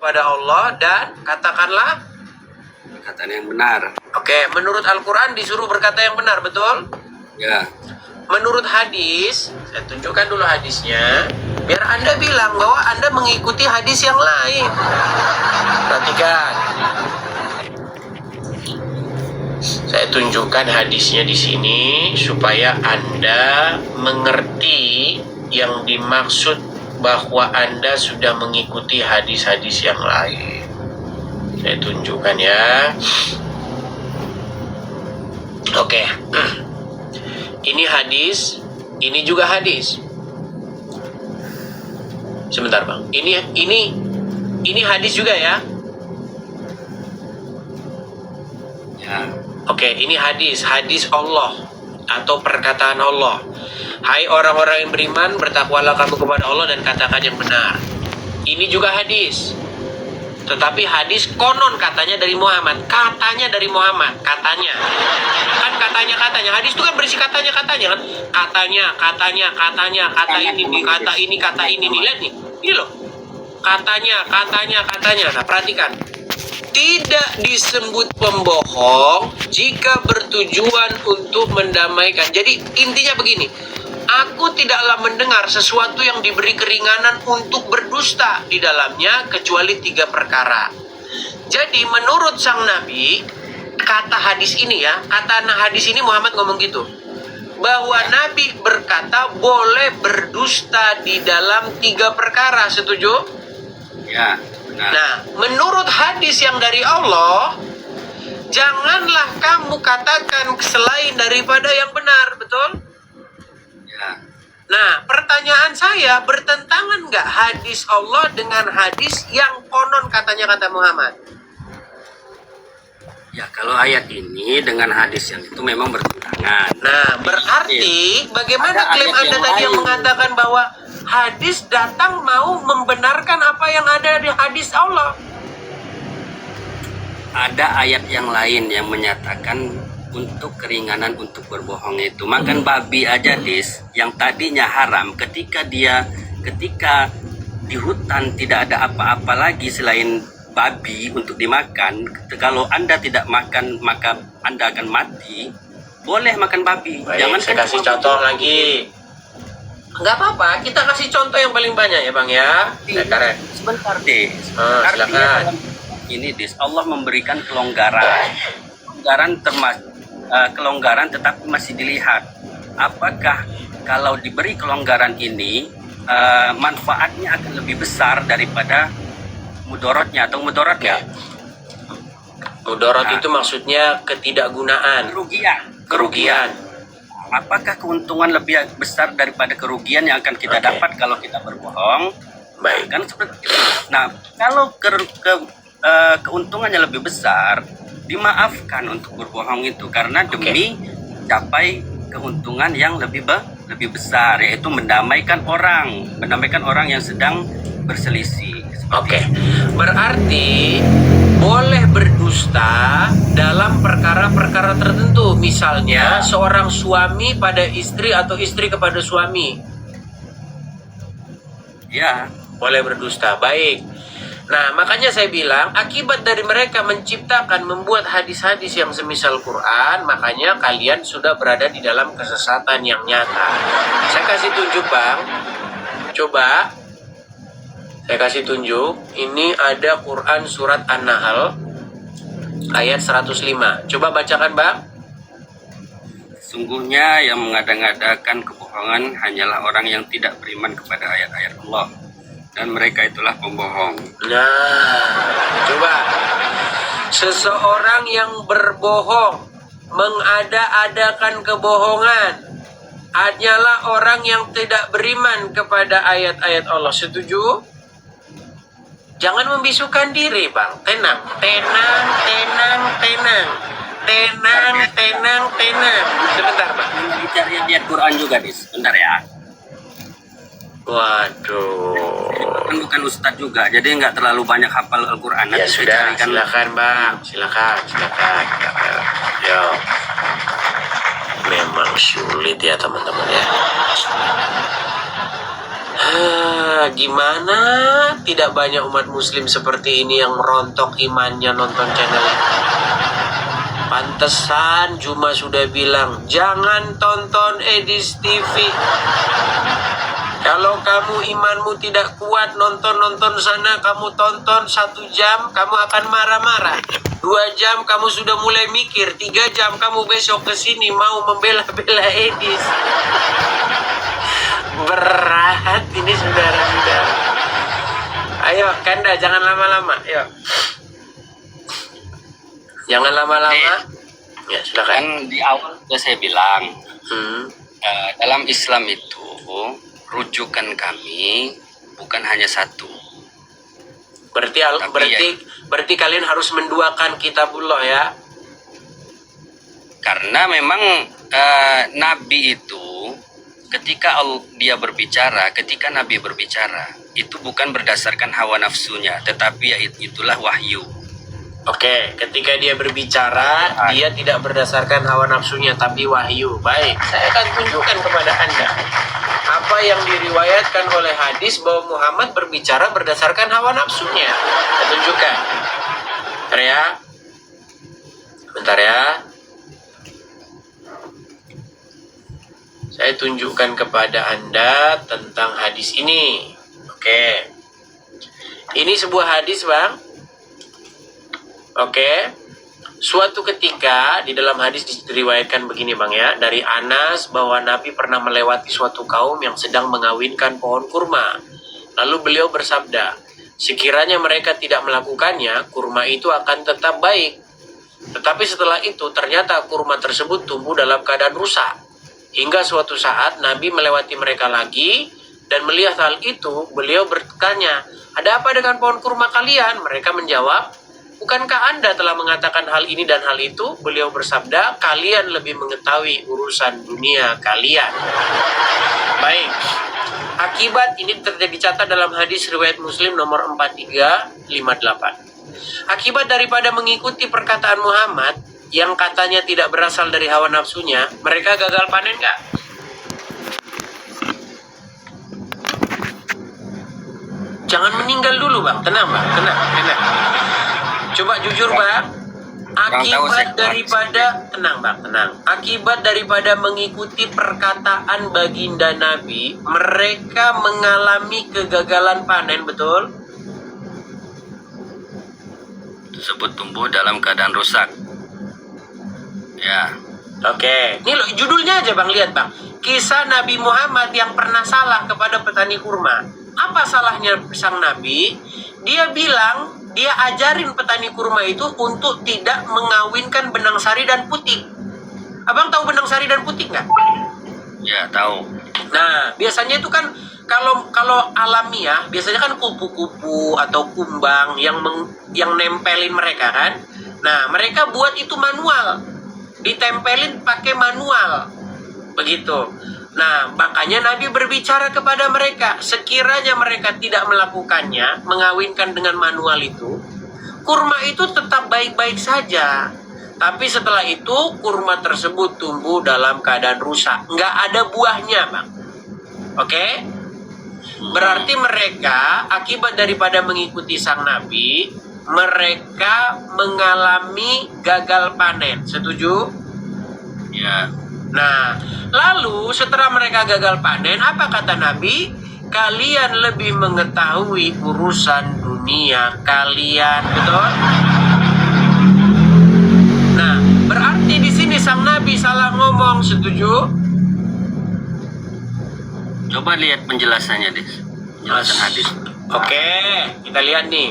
kepada Allah dan katakanlah perkataan yang benar. oke, menurut Al-Quran disuruh berkata yang benar, betul? Ya. Menurut hadis, saya tunjukkan dulu hadisnya, biar Anda bilang bahwa Anda mengikuti hadis yang lain. Perhatikan. Saya tunjukkan hadisnya di sini supaya Anda mengerti yang dimaksud bahwa Anda sudah mengikuti hadis-hadis yang lain. Saya tunjukkan ya. Oke. Ini hadis, ini juga hadis. Sebentar, Bang. Ini hadis juga ya. Ya. Oke, ini hadis Allah atau perkataan Allah. Hai orang-orang yang beriman, bertakwalah kamu kepada Allah dan katakan yang benar. Ini juga hadis. Tetapi hadis konon katanya dari Muhammad. Katanya dari Muhammad. Katanya. Kan katanya. Hadis itu kan berisi katanya kan. Katanya. Kata ini. Lihat nih. Ini loh. Katanya. Nah, perhatikan. Tidak disebut pembohong jika bertujuan untuk mendamaikan. Jadi intinya begini. Aku tidaklah mendengar sesuatu yang diberi keringanan untuk berdusta di dalamnya kecuali 3 perkara. Jadi menurut sang Nabi, kata hadis ini ya, hadis ini Muhammad ngomong gitu. Bahwa Nabi berkata boleh berdusta di dalam 3 perkara, setuju? Ya, benar. Nah, menurut hadis yang dari Allah, janganlah kamu katakan selain daripada yang benar, betul? Nah, pertanyaan saya, bertentangan nggak hadis Allah dengan hadis yang konon katanya kata Muhammad? Ya, kalau ayat ini dengan hadis yang itu memang bertentangan. Nah, berarti bagaimana klaim Anda tadi yang mengatakan bahwa hadis datang mau membenarkan apa yang ada di hadis Allah? Ada ayat yang lain yang menyatakan untuk keringanan untuk berbohong itu. Makan babi aja, yang tadinya haram ketika di hutan tidak ada apa-apa lagi selain babi untuk dimakan. Kalau Anda tidak makan maka Anda akan mati. Boleh makan babi. Baik, Jangan saya kasih contoh lagi. Nggak apa-apa, kita kasih contoh yang paling banyak ya Bang ya. Sekarang. Sebentar, Silakan. Ini Allah memberikan kelonggaran tetapi masih dilihat apakah kalau diberi kelonggaran ini manfaatnya akan lebih besar daripada mudorotnya atau mudorotnya. Mudorot itu maksudnya ketidakgunaan, kerugian. Apakah keuntungan lebih besar daripada kerugian yang akan kita dapat kalau kita berbohong? Baik. Kan seperti itu. Nah, kalau keuntungannya lebih besar, dimaafkan untuk berbohong itu karena demi capai keuntungan yang lebih besar, yaitu mendamaikan orang yang sedang berselisih. Oke. Berarti boleh berdusta dalam perkara-perkara tertentu. Misalnya seorang suami pada istri atau istri kepada suami. Ya, Boleh berdusta. Baik. Nah, makanya saya bilang, akibat dari mereka membuat hadis-hadis yang semisal Quran, makanya kalian sudah berada di dalam kesesatan yang nyata. Saya kasih tunjuk, Bang. Coba, saya kasih tunjuk. Ini ada Quran surat An-Nahl, ayat 105. Coba bacakan, Bang. sungguhnya yang mengada-ngadakan kebohongan hanyalah orang yang tidak beriman kepada ayat-ayat Allah. Dan mereka itulah pembohong. Nah, coba. Seseorang yang berbohong, mengada-adakan kebohongan, hanyalah orang yang tidak beriman kepada ayat-ayat Allah. Setuju? Jangan membisukan diri, Bang. Tenang. Sebentar, Bang. Cari ayat Quran juga, Bentar ya. Waduh. Kan bukan ustadz juga, jadi nggak terlalu banyak hafal Al-Quran. Ya sudah, silakan Bang, silakan. Yo, memang sulit ya teman-teman ya. Gimana tidak banyak umat muslim seperti ini yang merontok imannya nonton channel ini. Pantesan Juma sudah bilang, jangan tonton Edis TV. Kalau kamu imanmu tidak kuat, nonton sana, kamu tonton 1 jam, kamu akan marah-marah. 2 jam kamu sudah mulai mikir, 3 jam kamu besok ke sini mau membela-bela Edis. Berat ini saudara-saudara. Ayo Kanda, jangan lama-lama. Yuk. Jangan lama-lama. Ya silakan. Kan di awal sudah saya bilang, dalam Islam itu rujukan kami bukan hanya satu. Berarti kalian harus menduakan kitabullah ya. Karena memang Nabi itu ketika ketika Nabi berbicara, itu bukan berdasarkan hawa nafsunya, tetapi itulah wahyu. Oke, ketika dia berbicara, dia tidak berdasarkan hawa nafsunya, tapi wahyu. Baik, saya akan tunjukkan kepada Anda apa yang diriwayatkan oleh hadis bahwa Muhammad berbicara berdasarkan hawa nafsunya. Saya tunjukkan. Bentar ya. Bentar ya. Saya tunjukkan kepada Anda tentang hadis ini. Oke. Ini sebuah hadis, Bang. Oke. Suatu ketika di dalam hadis diriwayatkan begini, Bang ya, dari Anas bahwa Nabi pernah melewati suatu kaum yang sedang mengawinkan pohon kurma. Lalu beliau bersabda, sekiranya mereka tidak melakukannya, kurma itu akan tetap baik. Tetapi setelah itu ternyata kurma tersebut tumbuh dalam keadaan rusak. Hingga suatu saat Nabi melewati mereka lagi dan melihat hal itu, beliau bertanya, ada apa dengan pohon kurma kalian? Mereka menjawab, bukankah Anda telah mengatakan hal ini dan hal itu? Beliau bersabda, kalian lebih mengetahui urusan dunia kalian. Baik, akibat ini dicatat dalam hadis riwayat Muslim nomor 4358. Akibat daripada mengikuti perkataan Muhammad yang katanya tidak berasal dari hawa nafsunya, mereka gagal panen nggak? Jangan meninggal dulu, Bang. Tenang, Bang. Tenang. Coba jujur, Bang. Akibat daripada mengikuti perkataan baginda Nabi, mereka mengalami kegagalan panen, betul? Tersebut tumbuh dalam keadaan rusak. Ya. Oke. Ini loh, judulnya aja, Bang, lihat, Bang. Kisah Nabi Muhammad yang pernah salah kepada petani kurma. Apa salahnya sang Nabi? Dia bilang, dia ajarin petani kurma itu untuk tidak mengawinkan benang sari dan putik. Abang tahu benang sari dan putik nggak? Ya, tahu. Nah, biasanya itu kan kalau alamiah, biasanya kan kupu-kupu atau kumbang yang nempelin mereka kan. Nah, mereka buat itu manual. Ditempelin pakai manual. Begitu. Nah, makanya Nabi berbicara kepada mereka, sekiranya mereka tidak melakukannya, mengawinkan dengan manual itu, kurma itu tetap baik-baik saja. Tapi setelah itu, kurma tersebut tumbuh dalam keadaan rusak. Nggak ada buahnya, Bang. Oke? Berarti mereka, akibat daripada mengikuti sang Nabi, mereka mengalami gagal panen. Setuju? Ya. Nah, lalu setelah mereka gagal panen, apa kata Nabi? Kalian lebih mengetahui urusan dunia kalian, betul? Nah, berarti di sini sang Nabi salah ngomong, setuju? Coba lihat penjelasannya, Des. Penjelasan hadis. Oke, kita lihat nih.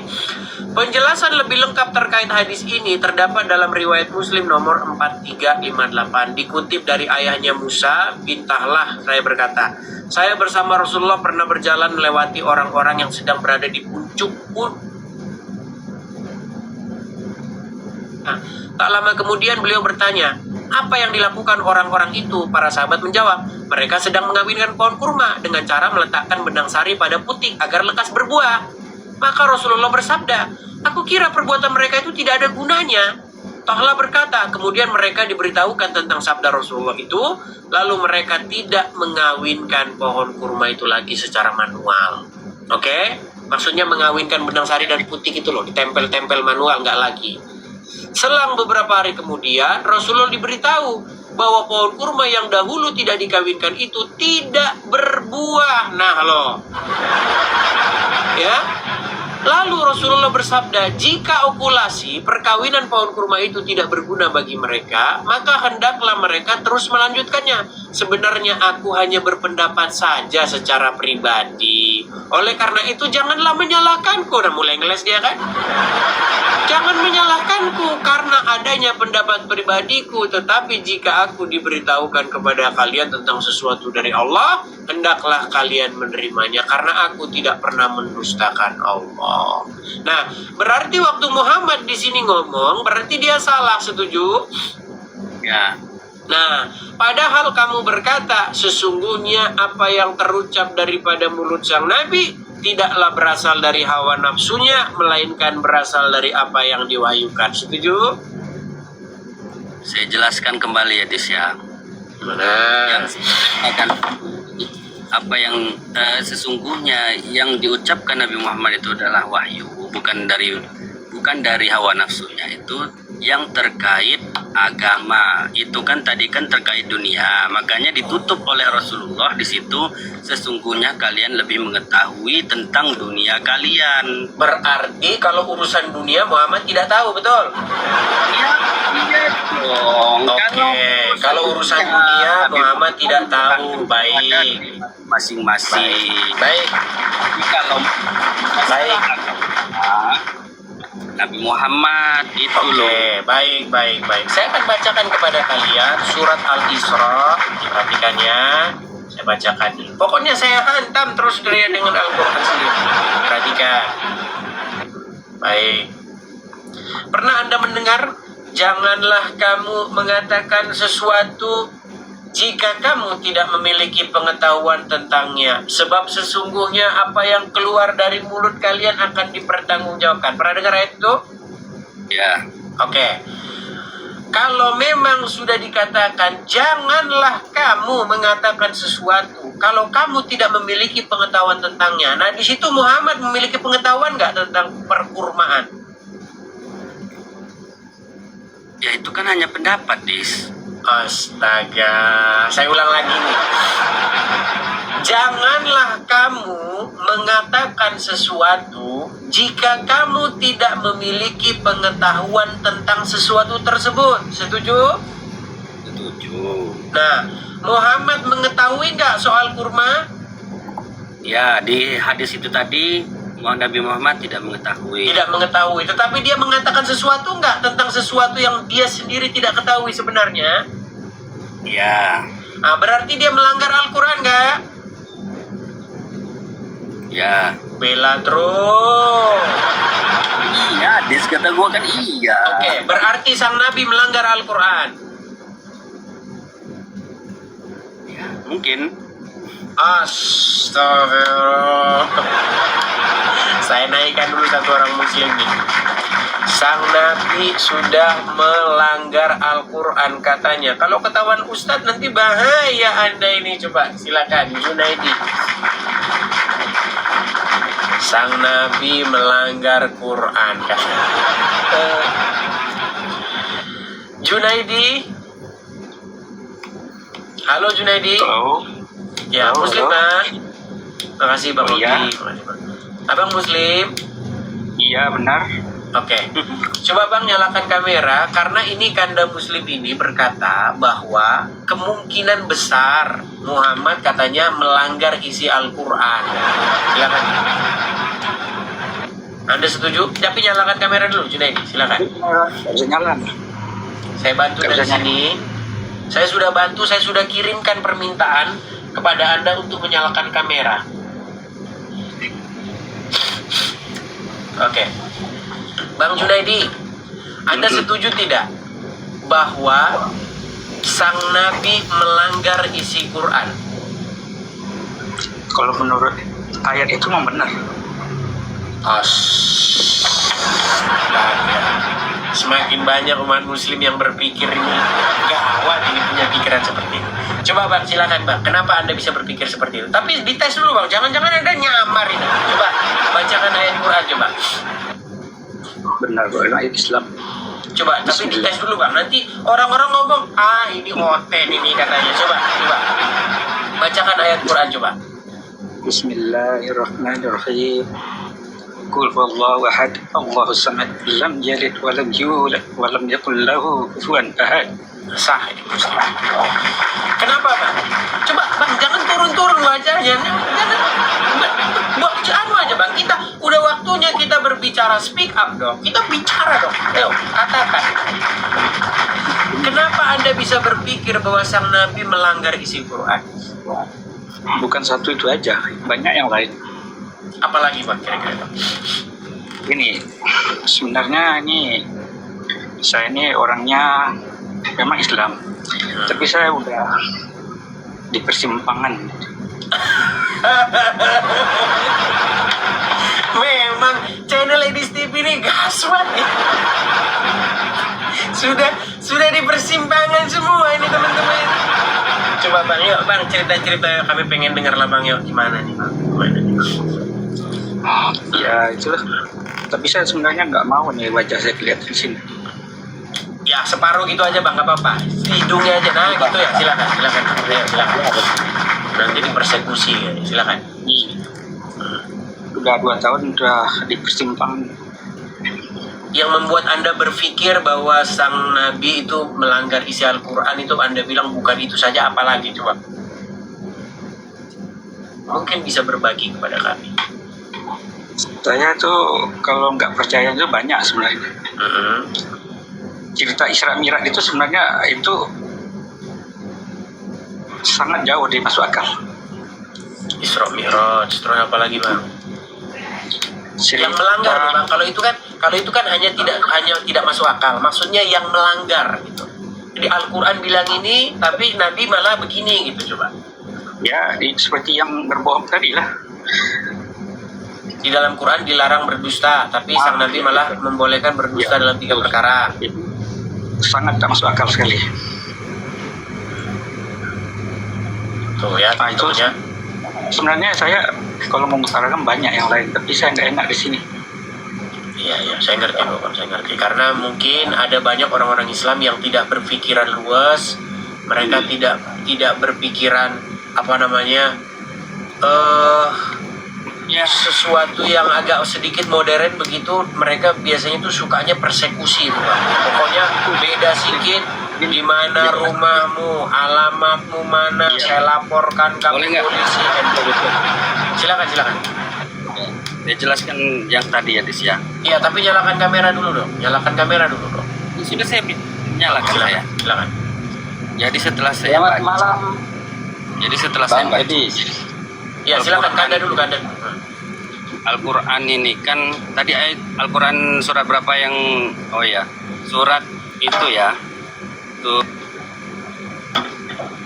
Penjelasan lebih lengkap terkait hadis ini terdapat dalam riwayat Muslim nomor 4358. Dikutip dari ayahnya Musa bin Tahlah, saya berkata, saya bersama Rasulullah pernah berjalan melewati orang-orang yang sedang berada di puncak. Nah, tak lama kemudian beliau bertanya, apa yang dilakukan orang-orang itu? Para sahabat menjawab, mereka sedang mengawinkan pohon kurma dengan cara meletakkan benang sari pada putik agar lekas berbuah. Maka Rasulullah bersabda, aku kira perbuatan mereka itu tidak ada gunanya. Tahla berkata, kemudian mereka diberitahukan tentang sabda Rasulullah itu, lalu mereka tidak mengawinkan pohon kurma itu lagi secara manual. Oke? Maksudnya mengawinkan benang sari dan putih itu loh, ditempel-tempel manual, nggak lagi. Selang beberapa hari kemudian, Rasulullah diberitahu bahwa pohon kurma yang dahulu tidak dikawinkan itu tidak berbuah. Nah loh. Ya. Lalu Rasulullah bersabda, jika okulasi perkawinan pohon kurma itu tidak berguna bagi mereka, maka hendaklah mereka terus melanjutkannya. Sebenarnya aku hanya berpendapat saja secara pribadi. Oleh karena itu janganlah menyalahkanku. Nah mulai ngeles dia kan? Jangan menyalahkanku karena adanya pendapat pribadiku, tetapi jika aku diberitahukan kepada kalian tentang sesuatu dari Allah, hendaklah kalian menerimanya karena aku tidak pernah mendustakan Allah. Nah, berarti waktu Muhammad di sini ngomong, berarti dia salah, setuju? Ya. Nah, padahal kamu berkata, sesungguhnya apa yang terucap daripada mulut sang Nabi tidaklah berasal dari hawa nafsunya, melainkan berasal dari apa yang diwahyukan. Setuju? Saya jelaskan kembali ya, Dis ya. Mana? Yang akan apa yang sesungguhnya yang diucapkan Nabi Muhammad itu adalah wahyu, bukan dari hawa nafsunya. Itu yang terkait agama. Itu kan tadi kan terkait dunia, makanya ditutup oleh Rasulullah di situ, sesungguhnya kalian lebih mengetahui tentang dunia kalian. Berarti kalau urusan dunia Muhammad tidak tahu, betul? Iya dong. Oke, kalau urusan dunia Muhammad tidak tahu. Baik. Masing-masing. Baik. Tapi kalau Baik. Nabi Muhammad itu loh. Oke, baik. Saya akan bacakan kepada kalian surat Al-Isra. Perhatikan ya. Saya bacakan dulu. Pokoknya saya hantam terus kalian dengan Al-Quran sendiri. Perhatikan. Baik. Pernah Anda mendengar, janganlah kamu mengatakan sesuatu jika kamu tidak memiliki pengetahuan tentangnya, sebab sesungguhnya apa yang keluar dari mulut kalian akan dipertanggungjawabkan. Pernah dengar ayat itu? Ya. Oke. Kalau memang sudah dikatakan janganlah kamu mengatakan sesuatu kalau kamu tidak memiliki pengetahuan tentangnya. Nah, di situ Muhammad memiliki pengetahuan nggak tentang perkurmaan? Ya itu kan hanya pendapat, Dis. Astaga, saya ulang lagi nih. Janganlah kamu mengatakan sesuatu jika kamu tidak memiliki pengetahuan tentang sesuatu tersebut. Setuju? Setuju. Nah, Muhammad mengetahui nggak soal kurma? Ya, di hadis itu tadi Nabi Muhammad tidak mengetahui. Tidak mengetahui, tetapi dia mengatakan sesuatu nggak tentang sesuatu yang dia sendiri tidak ketahui sebenarnya? Ya. Nah, berarti dia melanggar Al-Quran nggak? Ya. Bela terus. Iya, Dis kata gua kan iya. Oke, berarti sang Nabi melanggar Al-Quran. Ya, mungkin. Astagfirullah. Saya naikkan dulu satu orang muslim nih. Sang Nabi sudah melanggar Al-Quran katanya. Kalau ketahuan Ustadz nanti bahaya Anda ini. Coba silakan Junaidi. Sang Nabi melanggar Quran kan? Junaidi. Halo Junaidi. Halo. Ya, Halo, Muslim halo. Bang. Makasih Bang Oh, iya. Odi. Abang Muslim. Iya benar. Oke. Coba Bang nyalakan kamera karena ini Kanda Muslim ini berkata bahwa kemungkinan besar Muhammad katanya melanggar isi Al-Qur'an. Silakan. Anda setuju? Tapi nyalakan kamera dulu Junaidi, silakan. Bisa nyala. Saya bantu Nggak dari bisa sini. Saya sudah bantu, saya sudah kirimkan permintaan kepada Anda untuk menyalakan kamera. Oke. Bang Junaidi, Anda setuju tidak bahwa sang Nabi melanggar isi Quran? Kalau menurut ayat itu memang benar. Astaga. semakin banyak umat muslim yang berpikir ini gawat, ini punya pikiran seperti itu. Coba Bang, silakan Bang, kenapa Anda bisa berpikir seperti itu? Tapi dites dulu Bang, jangan-jangan Anda nyamar ini. Coba bacakan ayat Quran coba. Benar, ayat Islam. Coba, tapi dites dulu Bang, nanti orang-orang ngomong, ini oten ini katanya. Coba. Bacakan ayat Quran coba. Bismillahirrahmanirrahim. Qul huwallahu ahad, Allahus samad, lam yalid wa lam yulad wa lam yakul lahu kufuwan ahad. Sah ini Muslim. Kenapa Bang? Coba Bang, jangan turun-turun wajahnya. Anu aja Bang, kita udah waktunya kita berbicara, speak up dong. Kita bicara dong. Ayo, katakan. Kenapa Anda bisa berpikir bahwa sang Nabi melanggar isi Quran? Bukan satu itu aja, banyak yang lain. Apalagi Bang kira-kira Bang? Ini sebenarnya saya ini orangnya memang Islam, tapi saya udah di persimpangan. Memang channel Edis TV ini gaswat nih. Sudah di persimpangan semua ini teman-teman. Coba Bang, yuk Bang, cerita-cerita, kami pengen dengar lah Bang, yuk gimana nih Bang? Gimana nih? Ya itulah. Tapi saya sebenarnya nggak mau nih wajah saya kelihatan di sini. Ya separuh gitu aja Bang, nggak apa-apa. Hidungnya aja, nah gitu ya, silakan. Ayo, silakan. Nanti dipersekusi ya, silakan. Udah 2 tahun udah di persimpangan. Yang membuat Anda berpikir bahwa sang Nabi itu melanggar isi Al-Quran itu Anda bilang bukan itu saja, apalagi coba? Mungkin bisa berbagi kepada kami. Saya tuh kalau nggak percaya itu banyak sebenarnya. Cerita Isra Mi'raj itu sebenarnya itu sangat jauh dari masuk akal. Isra Mi'raj, terus apa lagi Bang? Yang melanggar nih Bang, kalau itu kan hanya tidak masuk akal. Maksudnya yang melanggar gitu. Jadi Al-Quran bilang ini, tapi Nabi malah begini gitu coba. Ya, seperti yang berbohong tadi lah. Di dalam Quran dilarang berdusta, tapi sang Nabi malah membolehkan berdusta dalam 3 perkara. Sangat tak masuk akal sekali. Tuh ya, contohnya. Sebenarnya saya kalau mau mengutarakan banyak yang lain, tapi saya nggak enak di sini. Iya, saya ngerti Bapak, saya ngerti. Karena mungkin ada banyak orang-orang Islam yang tidak berpikiran luas, mereka tidak berpikiran sesuatu yang agak sedikit modern begitu, mereka biasanya tuh sukanya persekusi tuh Pak. Pokoknya beda sedikit, di mana rumahmu, alamatmu mana, saya laporkan kamu polisi. Silakan. Saya jelaskan yang tadi ya Dis ya. Iya, tapi nyalakan kamera dulu dong. Sudah saya nyalakan saya. Silakan. Jadi setelah saya Selamat malam. Jadi setelah saya Bang baca Edis. Iya, silakan Kanda dulu. Al-Quran ini kan tadi ayat Al-Quran surat berapa yang surat itu ya. Tuh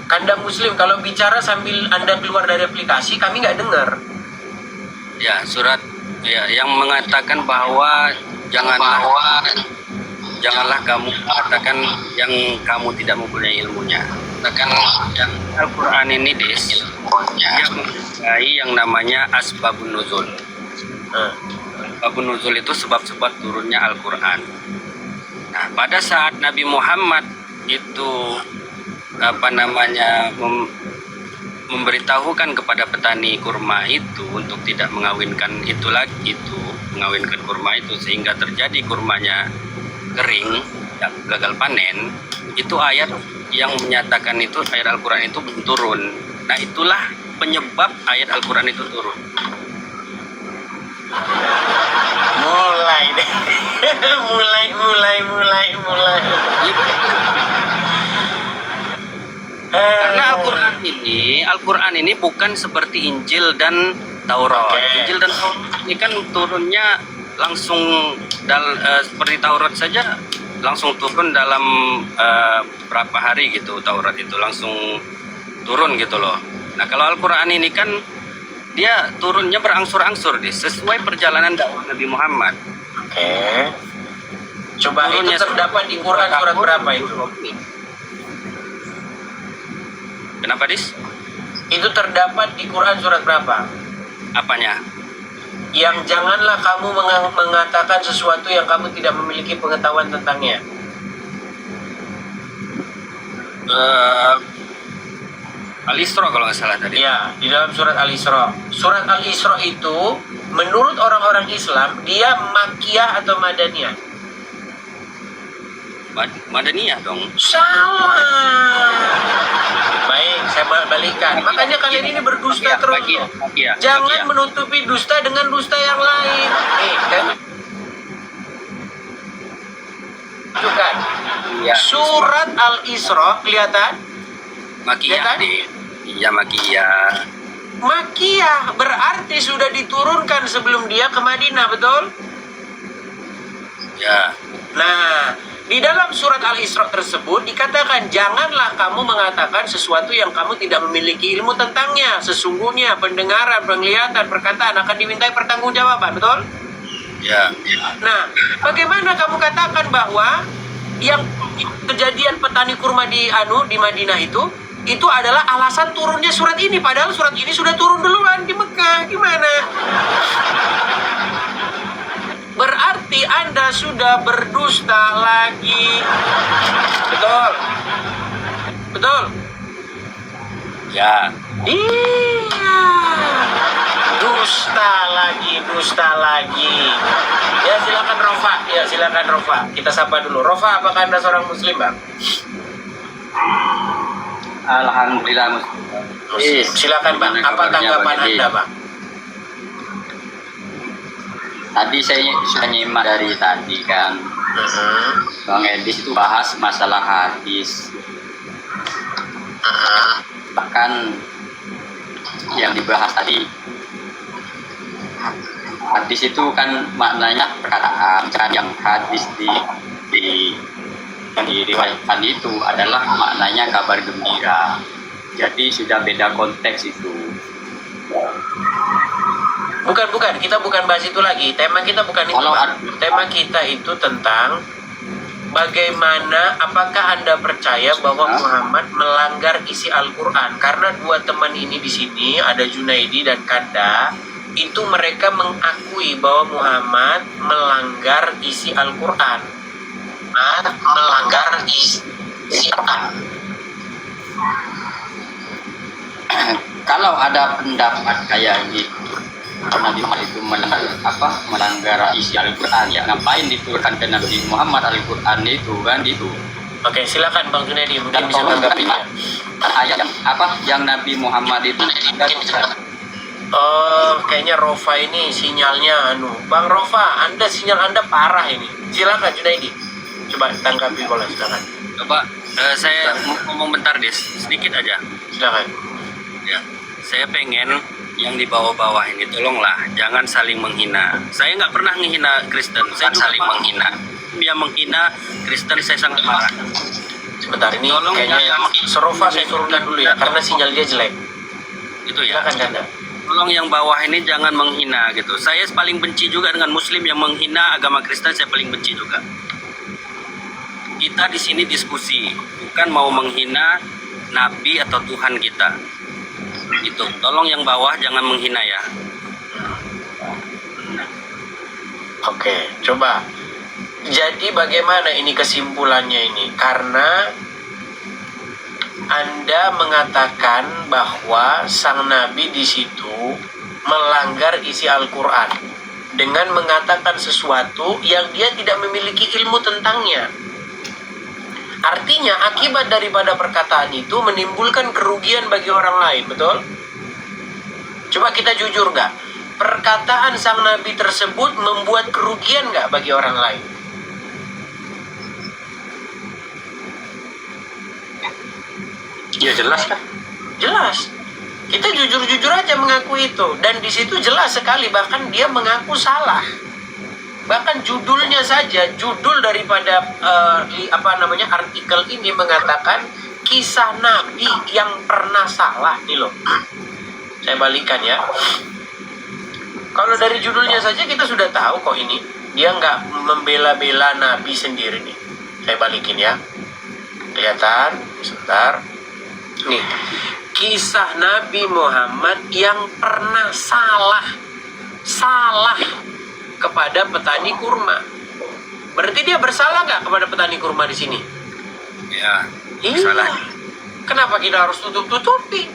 Kanda Muslim, kalau bicara sambil Anda keluar dari aplikasi, kami nggak dengar. ya surat ya yang mengatakan bahwa janganlah kamu katakan yang kamu tidak mempunyai ilmunya. Katakan yang Al-Quran ini Des yang namanya asbabun nuzul. Asbabun nuzul itu sebab-sebab turunnya Al-Quran. Nah, pada saat Nabi Muhammad itu memberitahukan kepada petani kurma itu untuk tidak mengawinkan mengawinkan kurma itu sehingga terjadi kurmanya kering, gagal panen, itu ayat yang menyatakan itu ayat Al-Quran itu belum turun. Nah, itulah penyebab ayat Al-Quran itu turun. Mulai deh. mulai. Karena Al-Quran ini bukan seperti Injil dan Taurat. Injil dan Taurat ini kan turunnya langsung seperti Taurat saja, langsung turun dalam berapa hari gitu. Taurat itu langsung turun gitu loh. Nah, kalau Al-Quran ini kan dia turunnya berangsur-angsur sesuai perjalanan dakwah Nabi Muhammad. Coba itu Turunnya terdapat di Quran surat berapa itu? Kenapa, Dis? Itu terdapat di Quran surat berapa? Apanya? Yang janganlah kamu mengatakan sesuatu yang kamu tidak memiliki pengetahuan tentangnya. Al-Isra kalau nggak salah tadi. Ya, di dalam surat Al-Isra. Surat Al-Isra itu menurut orang-orang Islam dia Makkiyah atau Madaniyah? Madaniyah dong. Salah. Baik, saya balikkan. Makanya kalian ini berdusta terus. Makkiyah. Jangan menutupi dusta dengan dusta yang lain. Kan? Tunjukkan. Iya. Surat Al-Isra kelihatan? Makkiyah, Kelihatan? Dis. Iya, Makkiyah. Makkiyah berarti sudah diturunkan sebelum dia ke Madinah, betul? Ya. Nah, di dalam surat Al-Isra tersebut dikatakan janganlah kamu mengatakan sesuatu yang kamu tidak memiliki ilmu tentangnya. Sesungguhnya pendengaran, penglihatan, perkataan akan dimintai pertanggungjawaban, betul? Ya. Nah, bagaimana kamu katakan bahwa yang kejadian petani kurma di Madinah itu adalah alasan turunnya surat ini, padahal surat ini sudah turun duluan di Mekah. Gimana? Berarti Anda sudah berdusta lagi. Betul? Betul? Ya. Iya. Dusta lagi. Ya silakan Rofa. Kita sapa dulu. Rofa, apakah Anda seorang Muslim, Bang? Alhamdulillah Muslim. Silakan, Bang. Apa tanggapan Anda, Bang? Tadi saya sudah nyimak dari tadi kan, Bang Edis itu bahas masalah hadis. Bahkan yang dibahas tadi, hadis itu kan maknanya perkataan, yang hadis yang diriwayatkan itu adalah maknanya kabar gembira. Jadi sudah beda konteks itu. Bukan. Kita bukan bahas itu lagi. Tema kita bukan itu, Bang. Tema kita itu tentang bagaimana, apakah Anda percaya bahwa Muhammad melanggar isi Al-Quran? Karena dua teman ini di sini, ada Junaidi dan Kanda, itu mereka mengakui bahwa Muhammad melanggar isi Al-Quran. Melanggar isi Al-Quran. Kalau ada pendapat kayak gitu, Nabi Muhammad itu melanggar isi Al-Quran, ya ngapain diturunkan ke Nabi Muhammad Al-Quran itu kan gitu. Oke, silakan Bang Junaidi, mungkin Dan bisa tanggapinya. Ayat yang Nabi Muhammad itu Oh, kayaknya Rofa ini sinyalnya Bang Rofa, sinyal Anda parah ini. Silakan Junaidi. Coba tanggapi boleh, silakan. Coba saya ngomong bentar, Des. Sedikit aja. Silakan. Ya. Saya pengen yang di bawah-bawah ini tolonglah jangan saling menghina. Saya nggak pernah menghina Kristen. Saya saling menghina. Dia menghina Kristen, saya sangat marah. Sebentar, ini Tolong kayaknya jangan Serofa saya turunkan dulu ya, karena sinyal dia jelek. Itu ya. Silakan Kanda. Tolong yang bawah ini jangan menghina gitu. Saya paling benci juga dengan Muslim yang menghina agama Kristen. Saya paling benci juga. Kita di sini diskusi, bukan mau menghina Nabi atau Tuhan kita. Itu. Tolong yang bawah jangan menghina ya. Oke, coba. Jadi bagaimana ini kesimpulannya ini? Karena Anda mengatakan bahwa sang Nabi di situ melanggar isi Al-Quran dengan mengatakan sesuatu yang dia tidak memiliki ilmu tentangnya. Artinya akibat daripada perkataan itu menimbulkan kerugian bagi orang lain, betul? Coba kita jujur nggak? Perkataan sang Nabi tersebut membuat kerugian nggak bagi orang lain? Ya jelas kan? Jelas. Kita jujur-jujur aja mengaku itu. Dan di situ jelas sekali, bahkan dia mengaku salah. Bahkan judulnya saja, judul daripada artikel ini mengatakan kisah Nabi yang pernah salah nih loh. Saya balikan ya. Kalau dari judulnya saja kita sudah tahu kok ini dia nggak membela-bela Nabi sendiri nih. Saya balikin ya. Kelihatan? Sebentar. Nih, kisah Nabi Muhammad yang pernah salah kepada petani kurma. Berarti dia bersalah nggak kepada petani kurma di sini? Ya, Iya. salah. Kenapa kita harus tutup-tutupi?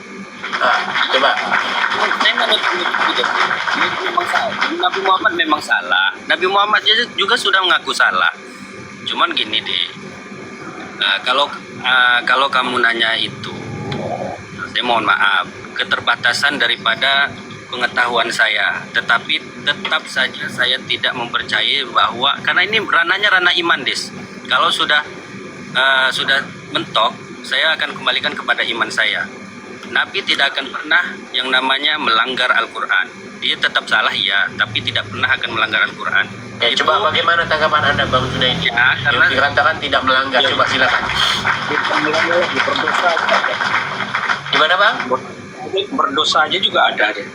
Coba. Saya menurut juga. Memang salah. Nabi Muhammad memang salah. Nabi Muhammad juga sudah mengaku salah. Cuman gini deh. Kalau kamu nanya itu, saya mohon maaf, keterbatasan daripada pengetahuan saya. Tetapi tetap saja saya tidak mempercayai bahwa, karena ini ranahnya ranah iman, Des. Kalau sudah mentok, saya akan kembalikan kepada iman saya. Nabi tidak akan pernah yang namanya melanggar Al-Quran. Dia tetap salah ya, tapi tidak pernah akan melanggar Al-Quran. Ya, coba bagaimana tanggapan Anda, Bang Junaidi? Ya, karena Yang dikatakan tidak melanggar, coba silakan. Gimana, Bang? Berdosa aja juga ada deh.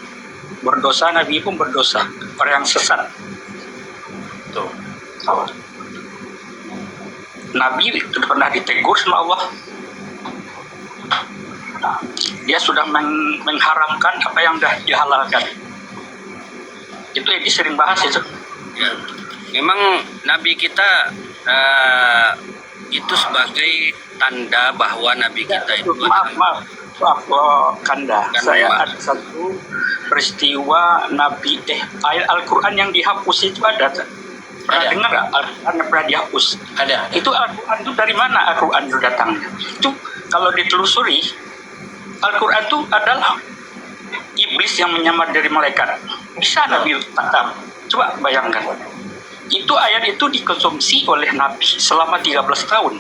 Berdosa, Nabi pun berdosa. Orang yang sesat. Tuh. Nabi pernah ditegur sama Allah. Dia sudah mengharamkan apa yang dah dihalalkan. Itu Edi sering bahas itu. ya, memang Nabi kita itu sebagai tanda bahwa Nabi kita itu Maaf, Kanda. Kan, Saya maaf. ada satu peristiwa Nabi ayat Al-Quran yang dihapus itu ada. Pernah Ada. dengar nggak? Al-Quran yang pernah dihapus. Ada. Itu Al-Quran itu dari mana Al-Quran itu datangnya? Itu kalau ditelusuri, Al-Quran itu adalah iblis yang menyamar dari malaikat. Bisa Nabi tatam. Coba bayangkan. Itu ayat itu dikonsumsi oleh Nabi selama 13 tahun.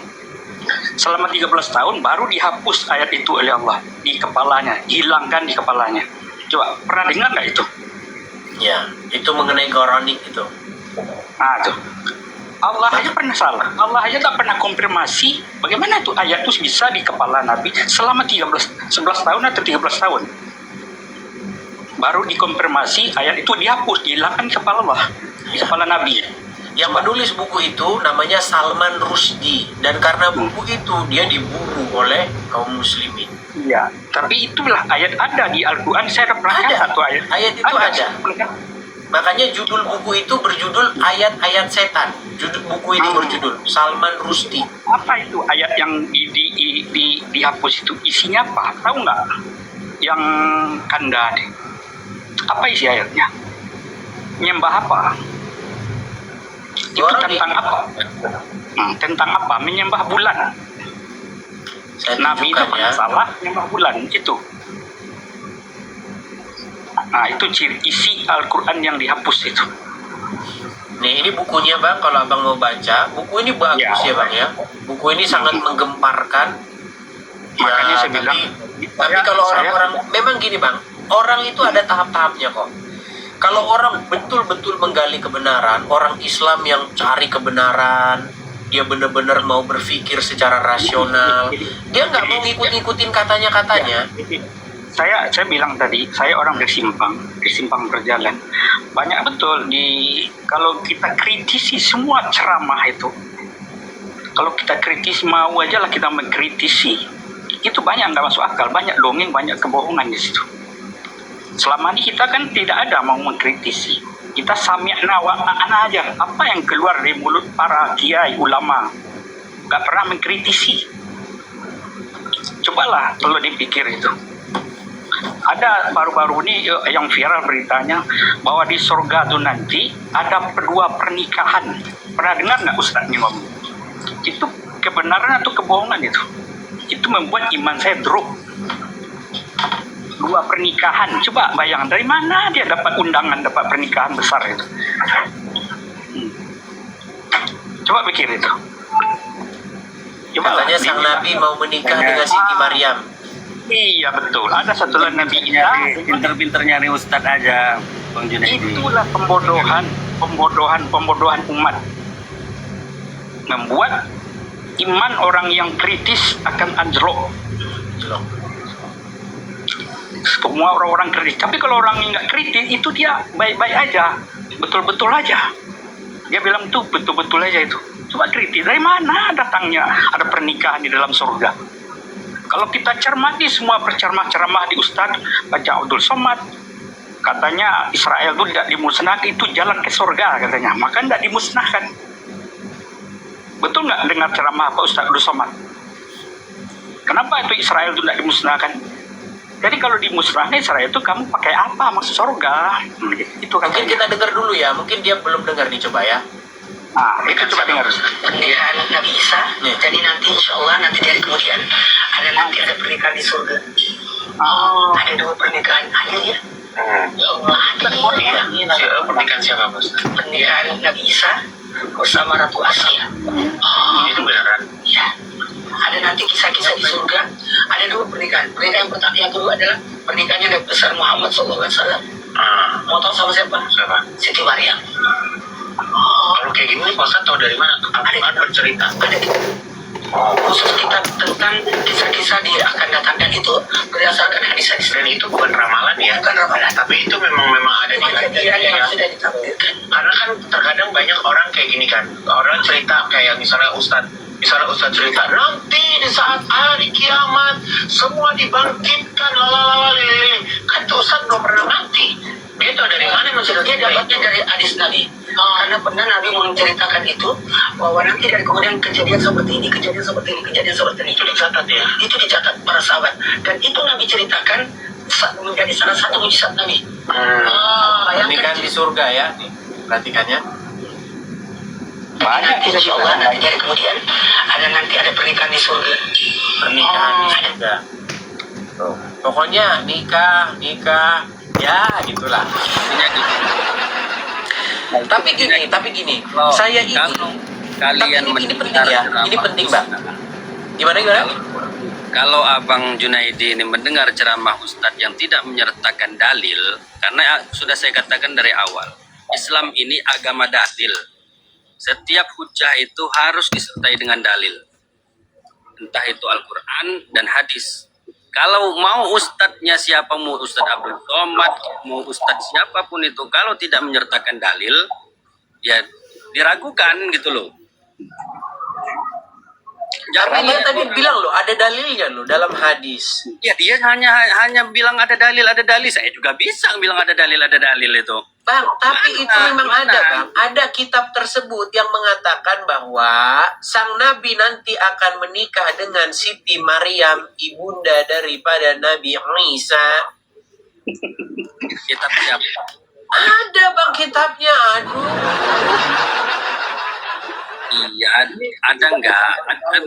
Selama 13 tahun baru dihapus ayat itu oleh Allah di kepalanya, dihilangkan di kepalanya. Coba pernah dengar nggak itu? Ya, itu mengenai Quranik itu. Nah, tuh. Allah aja pernah salah. Allah aja tak pernah konfirmasi bagaimana itu ayat itu bisa di kepala Nabi selama 11 tahun atau 13 tahun. Baru dikonfirmasi ayat itu dihapus, dihilangkan di kepala Allah, di kepala Nabi. Yang menulis buku itu namanya Salman Rushdie, dan karena buku itu dia diburu oleh kaum muslimin. Iya, tapi itulah ayat ada di Al-Quran. Saya pernah Ada. satu ayat. Ayat itu ada. Makanya judul buku itu berjudul Ayat-Ayat Setan. Judul buku ini berjudul Salman Rushdie. Apa itu ayat yang dihapus itu? Isinya apa? Tahu nggak? Yang Kanda deh. Apa isi ayatnya? Menyembah apa? Itu Orang tentang apa? Tentang apa? Menyembah bulan. Saya Nabi itu tunjukkan ya. salah menyembah bulan itu. Nah, itu ciri isi Al-Quran yang dihapus itu. Nih, ini bukunya, Bang. Kalau Abang mau baca, buku ini bagus ya, Bang ya. Buku ini sangat menggemparkan. Makanya Ya, saya bilang, tapi kalau orang-orang memang gini, Bang. Orang itu ada tahap-tahapnya kok. Kalau orang betul-betul menggali kebenaran, orang Islam yang cari kebenaran, dia benar-benar mau berpikir secara rasional, dia nggak mau ngikut-ngikutin katanya-katanya. Saya bilang tadi, saya orang di simpang berjalan. Banyak betul kalau kita kritisi semua ceramah itu. Kalau kita kritisi, mau aja lah kita mengkritisi. Itu banyak nggak masuk akal, banyak dongeng, banyak kebohongan di situ. Selama ini kita kan tidak ada mau mengkritisi. Kita sami'na wa ata'na aja. Apa yang keluar dari mulut para kiai ulama, nggak pernah mengkritisi. Cobalah kalau dipikir itu. Ada baru-baru ini yang viral beritanya bahwa di surga itu nanti ada kedua pernikahan. Pernah dengar nggak Ustaz ini ngomong? Itu kebenaran atau kebohongan itu? Itu membuat iman saya drop. Dua pernikahan, coba bayangkan dari mana dia dapat undangan, dapat pernikahan besar itu. Coba pikir itu. Coba Katanya sang Nabi mau menikah dengan Siti Maryam. Iya betul. Ada satu lagi Nabi Isa. pinter-pinter nyari ustadz aja, Bang Junaidi. Itulah pembodohan umat. Membuat iman orang yang kritis akan anjlok. Semua orang-orang kritis. Tapi kalau orang yang nggak kritis itu dia baik-baik aja, betul-betul aja. Dia bilang tuh betul-betul aja itu. Coba kritik, dari mana datangnya ada pernikahan di dalam surga? Kalau kita cermati semua ceramah di Ustadz Baca Abdul Somad, katanya Israel itu tidak dimusnahkan, itu jalan ke surga katanya. Maka tidak dimusnahkan. Betul nggak dengar ceramah Pak Ustadz Abdul Somad? Kenapa itu Israel itu tidak dimusnahkan? Jadi kalau dimusnahkan Israel itu kamu pakai apa? Masuk surga? Itu Mungkin katanya. kita dengar dulu ya. Mungkin dia belum dengar nih, coba ya. Nah, itu coba dengar. Pernikahan Nabi Isa. Jadi nanti insya Allah nanti dari kemudian ada pernikahan di surga. Oh, Ada 2 pernikahan aja ya. Ya Allah. Pernikahan siapa, Bos? Pernikahan Nabi Isa bersama Ratu Asia. Itu beneran. Ya. Ada nanti kisah-kisah di surga. Ada 2 pernikahan. Pernikahan pertama, yang kedua adalah pernikahannya Nabi besar Muhammad SAW. Mau tahu sama siapa? Siapa? Siti Maryam. Kalau kayak gini, Pak Ustadz tahu dari mana? Ada bercerita. Ada khusus kita tentang kisah-kisah dia akan datang, dan itu berdasarkan hadis-hadis. Dan itu bukan ramalan ya. Bukan ramalan. Tapi itu memang ada di Kejadian yang ya. sudah ditakdirkan. Karena kan terkadang banyak orang kayak gini kan. Orang cerita kayak misalnya Ustadz cerita, nanti di saat hari kiamat semua dibangkitkan lalalala. Kan tuh Ustadz belum pernah mati. Dia tahu dari mana maksudnya? Dia dapatnya dari hadis Nabi. Karena pernah Nabi menceritakan itu, bahwa nanti dari kemudian kejadian seperti ini, kejadian seperti ini, kejadian seperti ini. Itu dicatat ya. Itu dicatat para sahabat. Dan itu Nabi ceritakan menjadi salah satu mujizat Nabi. Pernikahan di surga ya. Nih, perhatikannya. banyak Nanti insya Allah nanti dari kemudian ada pernikahan di surga. Pernikahan di surga. Tuh. Pokoknya nikah, ya gitulah. Intinya gitu. Tapi gini, Kalau- saya ini. kalau Tapi kalian ini penting ya. Ini penting, Bang. Gimana? Kalau Abang Junaidi ini mendengar ceramah Ustadz yang tidak menyertakan dalil, karena sudah saya katakan dari awal, Islam ini agama dalil. Setiap hujah itu harus disertai dengan dalil. Entah itu Al-Quran dan hadis. Kalau mau ustadznya siapa, mau Ustadz Abdul Somad, mau ustadz siapapun itu, kalau tidak menyertakan dalil, ya diragukan gitu loh. Tapi dia Jangan tadi bilang loh, ada dalilnya loh dalam hadis. ya dia hanya bilang ada dalil. Saya juga bisa bilang ada dalil itu. Bang, tapi itu memang Mana? ada, Bang. Ada kitab tersebut yang mengatakan bahwa sang Nabi nanti akan menikah dengan Siti Maryam, ibunda daripada Nabi Isa. Kitab siapa? Ada, Bang, kitabnya. Aduh. Iya, ada enggak?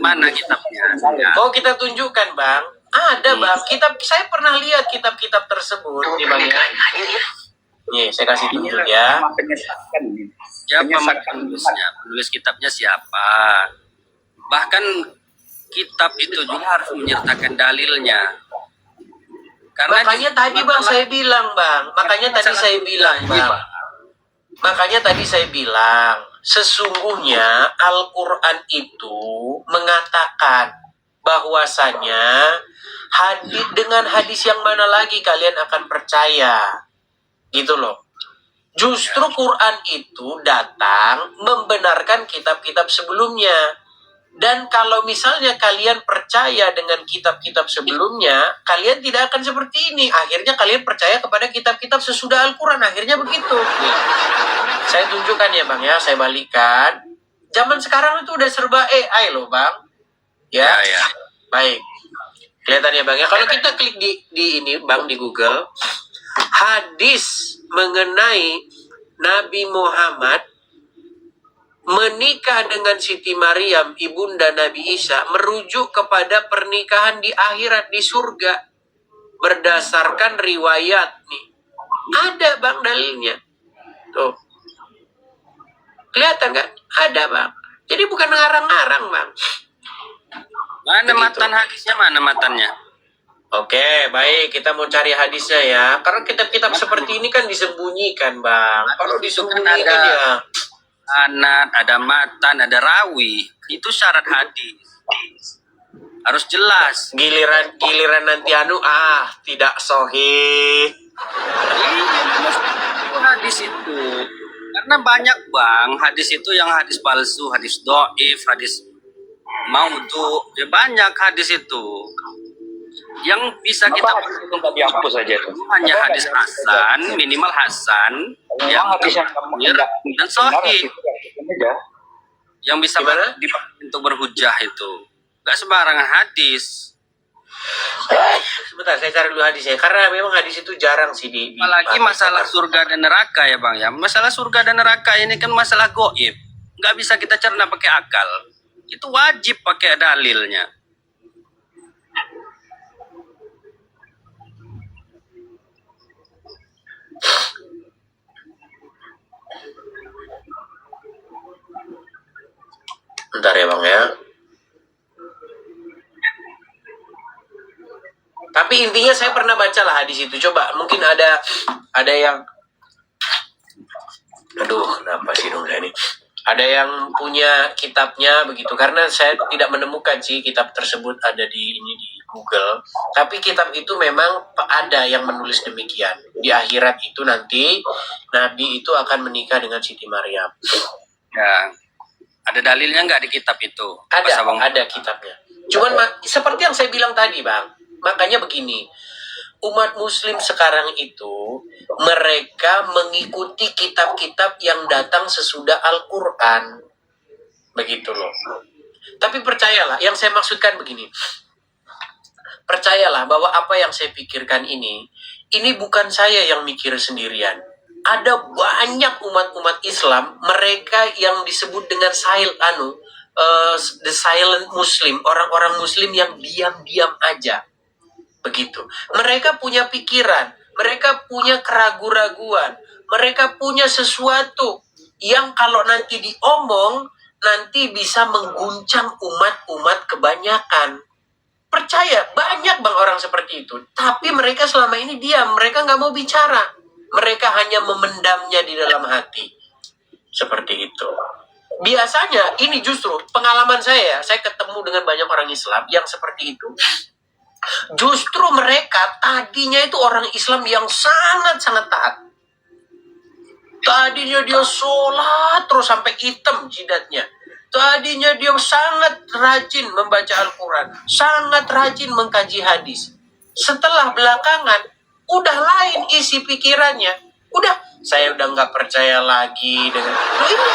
Mana kitabnya? Enggak. Mau kita tunjukkan, Bang? Ada, Bang. Kitab, saya pernah lihat kitab-kitab tersebut. Nih, Bang, ya. Nih, saya kasih tunjuk ya. Menyesatkan. Siapa Menyesatkan. penulisnya? Penulis kitabnya siapa? Bahkan kitab itu juga harus menyertakan dalilnya. Karena Makanya tadi, Bang, saya bilang, Bang. Makanya tadi saya bilang, Bang. Makanya tadi saya bilang, sesungguhnya Al-Quran itu mengatakan bahwasanya dengan hadis yang mana lagi kalian akan percaya. Gitu loh. Justru Quran itu datang membenarkan kitab-kitab sebelumnya. Dan kalau misalnya kalian percaya dengan kitab-kitab sebelumnya, kalian tidak akan seperti ini. Akhirnya kalian percaya kepada kitab-kitab sesudah Al-Quran. Akhirnya begitu. Nih, saya tunjukkan ya, Bang, ya. Saya balikan. Zaman sekarang itu udah serba AI loh, Bang. Ya. Ya. Baik. Kelihatan ya, Bang, ya. Kalau kita klik di ini, Bang, di Google, hadis mengenai Nabi Muhammad menikah dengan Siti Maryam, ibunda Nabi Isa, merujuk kepada pernikahan di akhirat di surga berdasarkan riwayat nih. Ada, Bang, dalilnya. Tuh. Kelihatan kan? Ada, Bang. Jadi bukan ngarang-ngarang, Bang. mana Begitu. matan hadisnya? Mana matannya? Oke, baik. Kita mau cari hadisnya ya. Karena kitab-kitab seperti ini kan disembunyikan, Bang. Kalau disembunyikan ada- ya. Sanad, ada matan, ada rawi. Itu syarat hadis. Harus jelas. Giliran nanti tidak sahih. Iya, itu hadis itu. Karena Karena banyak bang hadis itu yang hadis palsu, hadis doif, hadis maudhu, ya banyak hadis itu yang bisa kita Apa hadis itu nggak dihapus saja itu? hanya hadis hasan, minimal hasan yang Memang hadis yang kamu benar enggak dan benar, sahih itu aja. yang bisa Gimana? dipakai untuk berhujah itu. Gak sembarangan hadis. Sebentar, saya cari dulu hadisnya. Karena memang hadis itu jarang sih Apalagi masalah surga dan neraka ya bang ya. Masalah surga dan neraka ini kan masalah goib. Nggak bisa kita cerna pakai akal. Itu wajib pakai dalilnya. Bentar ya bang ya. Tapi intinya saya pernah baca lah hadis itu. Coba mungkin ada yang, aduh kenapa sih dong saya ini? Ada yang punya kitabnya begitu, karena saya tidak menemukan sih kitab tersebut ada di Google. Tapi kitab itu memang ada yang menulis demikian. Di akhirat itu nanti Nabi itu akan menikah dengan Siti Maryam. Ya. Ada dalilnya nggak di kitab itu? Pas Ada, abang ada kitabnya. Cuman seperti yang saya bilang tadi bang, makanya begini, umat muslim sekarang itu mereka mengikuti kitab-kitab yang datang sesudah Al-Quran. Begitu loh. Tapi percayalah, yang saya maksudkan begini. Percayalah bahwa apa yang saya pikirkan ini bukan saya yang mikir sendirian. Ada banyak umat-umat Islam, mereka yang disebut dengan the silent Muslim, orang-orang Muslim yang diam-diam aja. Begitu. Mereka punya pikiran, mereka punya keraguan-raguan, mereka punya sesuatu yang kalau nanti diomong, nanti bisa mengguncang umat-umat kebanyakan. Percaya, banyak bang orang seperti itu. Tapi mereka selama ini diam, mereka nggak mau bicara. Mereka hanya memendamnya di dalam hati. Seperti itu. Biasanya, ini justru pengalaman saya ketemu dengan banyak orang Islam yang seperti itu. Justru mereka tadinya itu orang Islam yang sangat-sangat taat. Tadinya dia sholat terus sampai hitam jidatnya. Tadinya dia sangat rajin membaca Al-Quran. Sangat rajin mengkaji hadis. Setelah belakangan, udah lain isi pikirannya. Saya udah nggak percaya lagi dengan ini.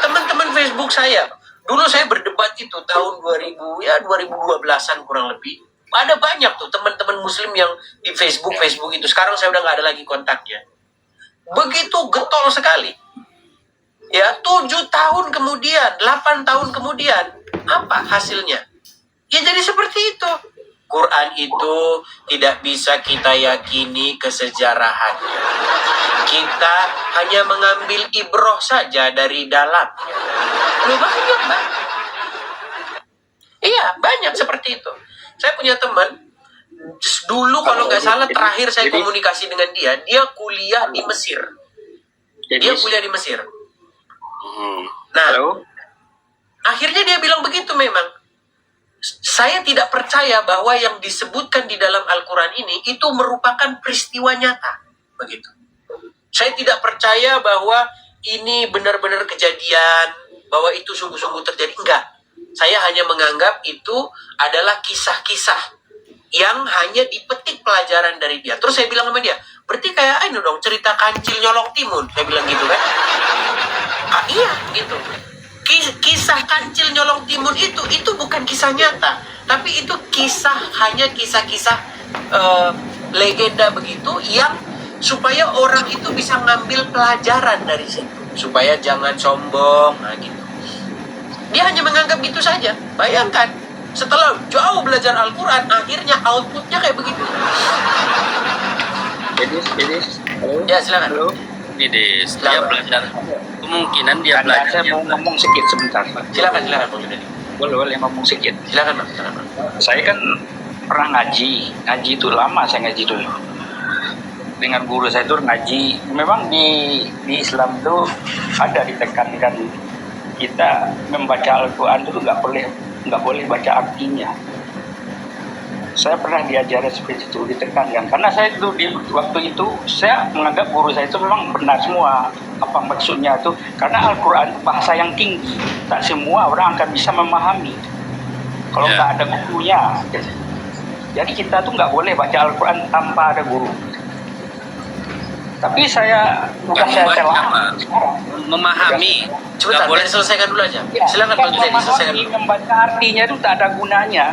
Teman-teman Facebook saya, dulu saya berdebat itu tahun 2012-an kurang lebih. Ada banyak tuh teman-teman Muslim yang di Facebook itu. Sekarang saya udah nggak ada lagi kontaknya. Begitu getol sekali. Ya, 7 tahun kemudian, 8 tahun kemudian, apa hasilnya? Ya jadi seperti itu. Quran itu tidak bisa kita yakini kesejarahannya. Kita hanya mengambil ibroh saja dari dalam. Banyak, Mbak. Iya, banyak seperti itu. Saya punya teman, dulu kalau nggak salah terakhir saya komunikasi dengan dia kuliah di Mesir. Dia kuliah di Mesir. Nah, akhirnya dia bilang begitu memang. Saya tidak percaya bahwa yang disebutkan di dalam Al-Quran ini itu merupakan peristiwa nyata. Begitu. Saya tidak percaya bahwa ini benar-benar kejadian, bahwa itu sungguh-sungguh terjadi. Enggak. Saya hanya menganggap itu adalah kisah-kisah yang hanya dipetik pelajaran dari dia. Terus saya bilang sama dia, berarti kayak ini dong, cerita kancil nyolong timun. Saya bilang gitu kan. Iya, gitu. Kisah kancil nyolong timun itu bukan kisah nyata, tapi itu hanya kisah-kisah legenda begitu yang supaya orang itu bisa ngambil pelajaran dari situ, supaya jangan sombong, nah gitu. Dia hanya menganggap gitu saja. Bayangkan, setelah jauh belajar Al-Quran, akhirnya outputnya kayak begitu. Ya silakan. Halo. ini dia belajar. Kemungkinan dia belajar. Saya mau ngomong sedikit sebentar. Silakan Bang Yudani. Boleh ngomong sedikit. Silakan Bang. Saya kan pernah ngaji itu lama saya ngaji dulu. Dengan guru saya itu ngaji. Memang di Islam itu ada ditekankan kita membaca Al-Quran itu nggak boleh baca artinya. Saya pernah diajarin seperti itu, ditekankan. Karena saya itu waktu itu saya menganggap guru saya itu memang benar semua apa maksudnya itu. Karena Al-Quran bahasa yang tinggi, tak semua orang akan bisa memahami kalau nggak ada gurunya. Jadi kita tuh nggak boleh baca Al-Quran tanpa ada guru. Tapi saya bukan saya telah sekarang Memahami. Sebentar, boleh selesaikan dulu aja. Ya, Silakan kan Bang Zaidi, selesaikan memahami, dulu. membaca artinya itu tak ada gunanya,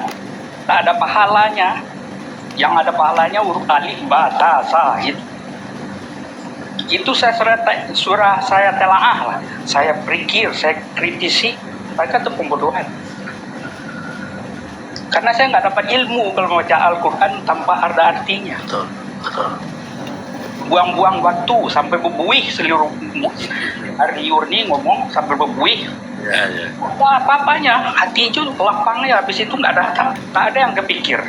tak ada pahalanya. Yang ada pahalanya huruf alif, ba, ta, sa, itu saya surah saya telaah lah, saya pikir, saya kritisi, mereka itu pembodohan. Karena saya nggak dapat ilmu kalau membaca Al-Quran tanpa ada artinya. Betul, betul. Buang-buang waktu sampai berbuih seluruh hari ini ngomong sampai berbuih. Ya. Apa-apanya, hati itu lapangnya, habis itu tak ada yang kepikir.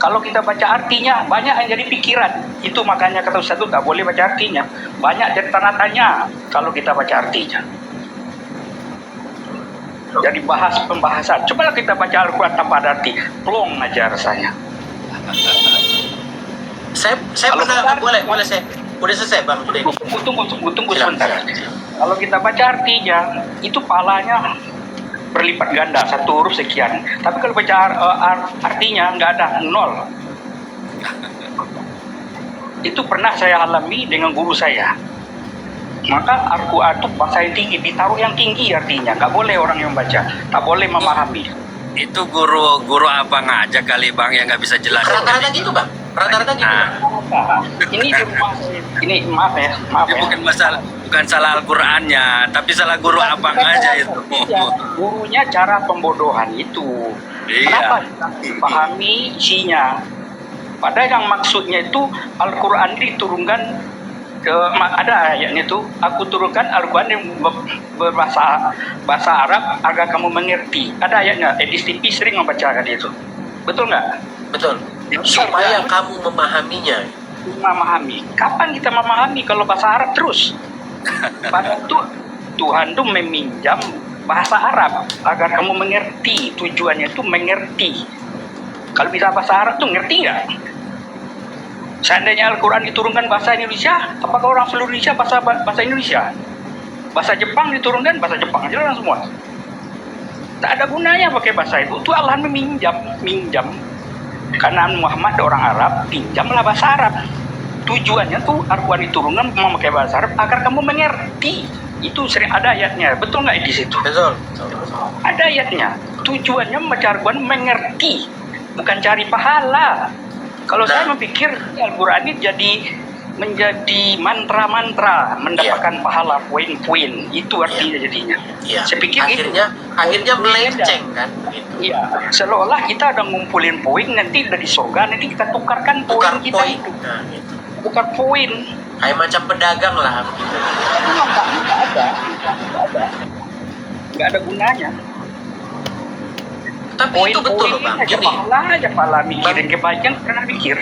Kalau kita baca artinya, banyak yang jadi pikiran. Itu makanya kata Ustaz itu tak boleh baca artinya. Banyak jadi tanda tanya kalau kita baca artinya. Jadi bahas pembahasan. Cobalah kita baca Al-Quran tanpa ada arti. Plong aja rasanya. Saya Kalau pernah, benar- boleh saya. Udah selesai Bang Zaidi. Tunggu Silakan. sebentar. Kalau kita baca artinya, itu pahalanya berlipat ganda, satu huruf sekian. Tapi kalau baca artinya nggak ada, nol. Itu pernah saya alami dengan guru saya. Maka Al-Quran itu bahasa yang tinggi, ditaruh yang tinggi artinya. Nggak boleh orang yang baca, tak boleh memahami. Itu guru apa ngajak kali Bang yang nggak bisa jelaskan. Rata-rata gitu Bang. Rata-rata gitu. Nah, Nah, ini di rumah, ini maaf ya. itu bukan salah Al-Qur'annya, tapi salah guru abang aja itu. Ya, gurunya cara pembodohan itu. Iya. Kenapa pahami isinya? Padahal yang maksudnya itu Al-Quran diturunkan ada ayatnya itu, aku turunkan Al-Quran yang berbahasa Arab agar kamu mengerti. Ada ayatnya, Edis TV sering membacakan itu. Betul nggak? Betul. Supaya kamu memahaminya. Memahami. Kapan kita memahami kalau bahasa Arab terus? Padahal Tuhan tuh meminjam bahasa Arab agar kamu mengerti. Tujuannya itu mengerti. Kalau bisa bahasa Arab tuh ngerti nggak? Seandainya Al-Quran diturunkan bahasa Indonesia, apakah orang seluruh Indonesia bahasa Indonesia? Bahasa Jepang diturunkan bahasa Jepang aja orang semua. Tak ada gunanya pakai bahasa itu. Itu Allah minjam. Karena Muhammad orang Arab, pinjamlah bahasa Arab. Tujuannya tuh Al-Quran diturunkan memakai bahasa Arab agar kamu mengerti. Itu sering ada ayatnya. Betul nggak di situ? Betul. Ada ayatnya. Tujuannya membaca Al-Quran mengerti, bukan cari pahala. Kalau saya memikir Al-Quran ini menjadi mantra-mantra, mendapatkan pahala poin-poin. Itu artinya jadinya. Iya. Saya pikir akhirnya melenceng kan begitu. Iya, seolah kita ada ngumpulin poin, nanti dari surga, nanti kita tukarkan Tukar poin kita poin. itu. Nah, gitu. Tukar poin. Kayak macam pedagang lah begitu. Memang nggak ada. Nggak ada gunanya. Tapi itu betul loh Bang. Aja pahala mikirin kebaikan pernah mikir.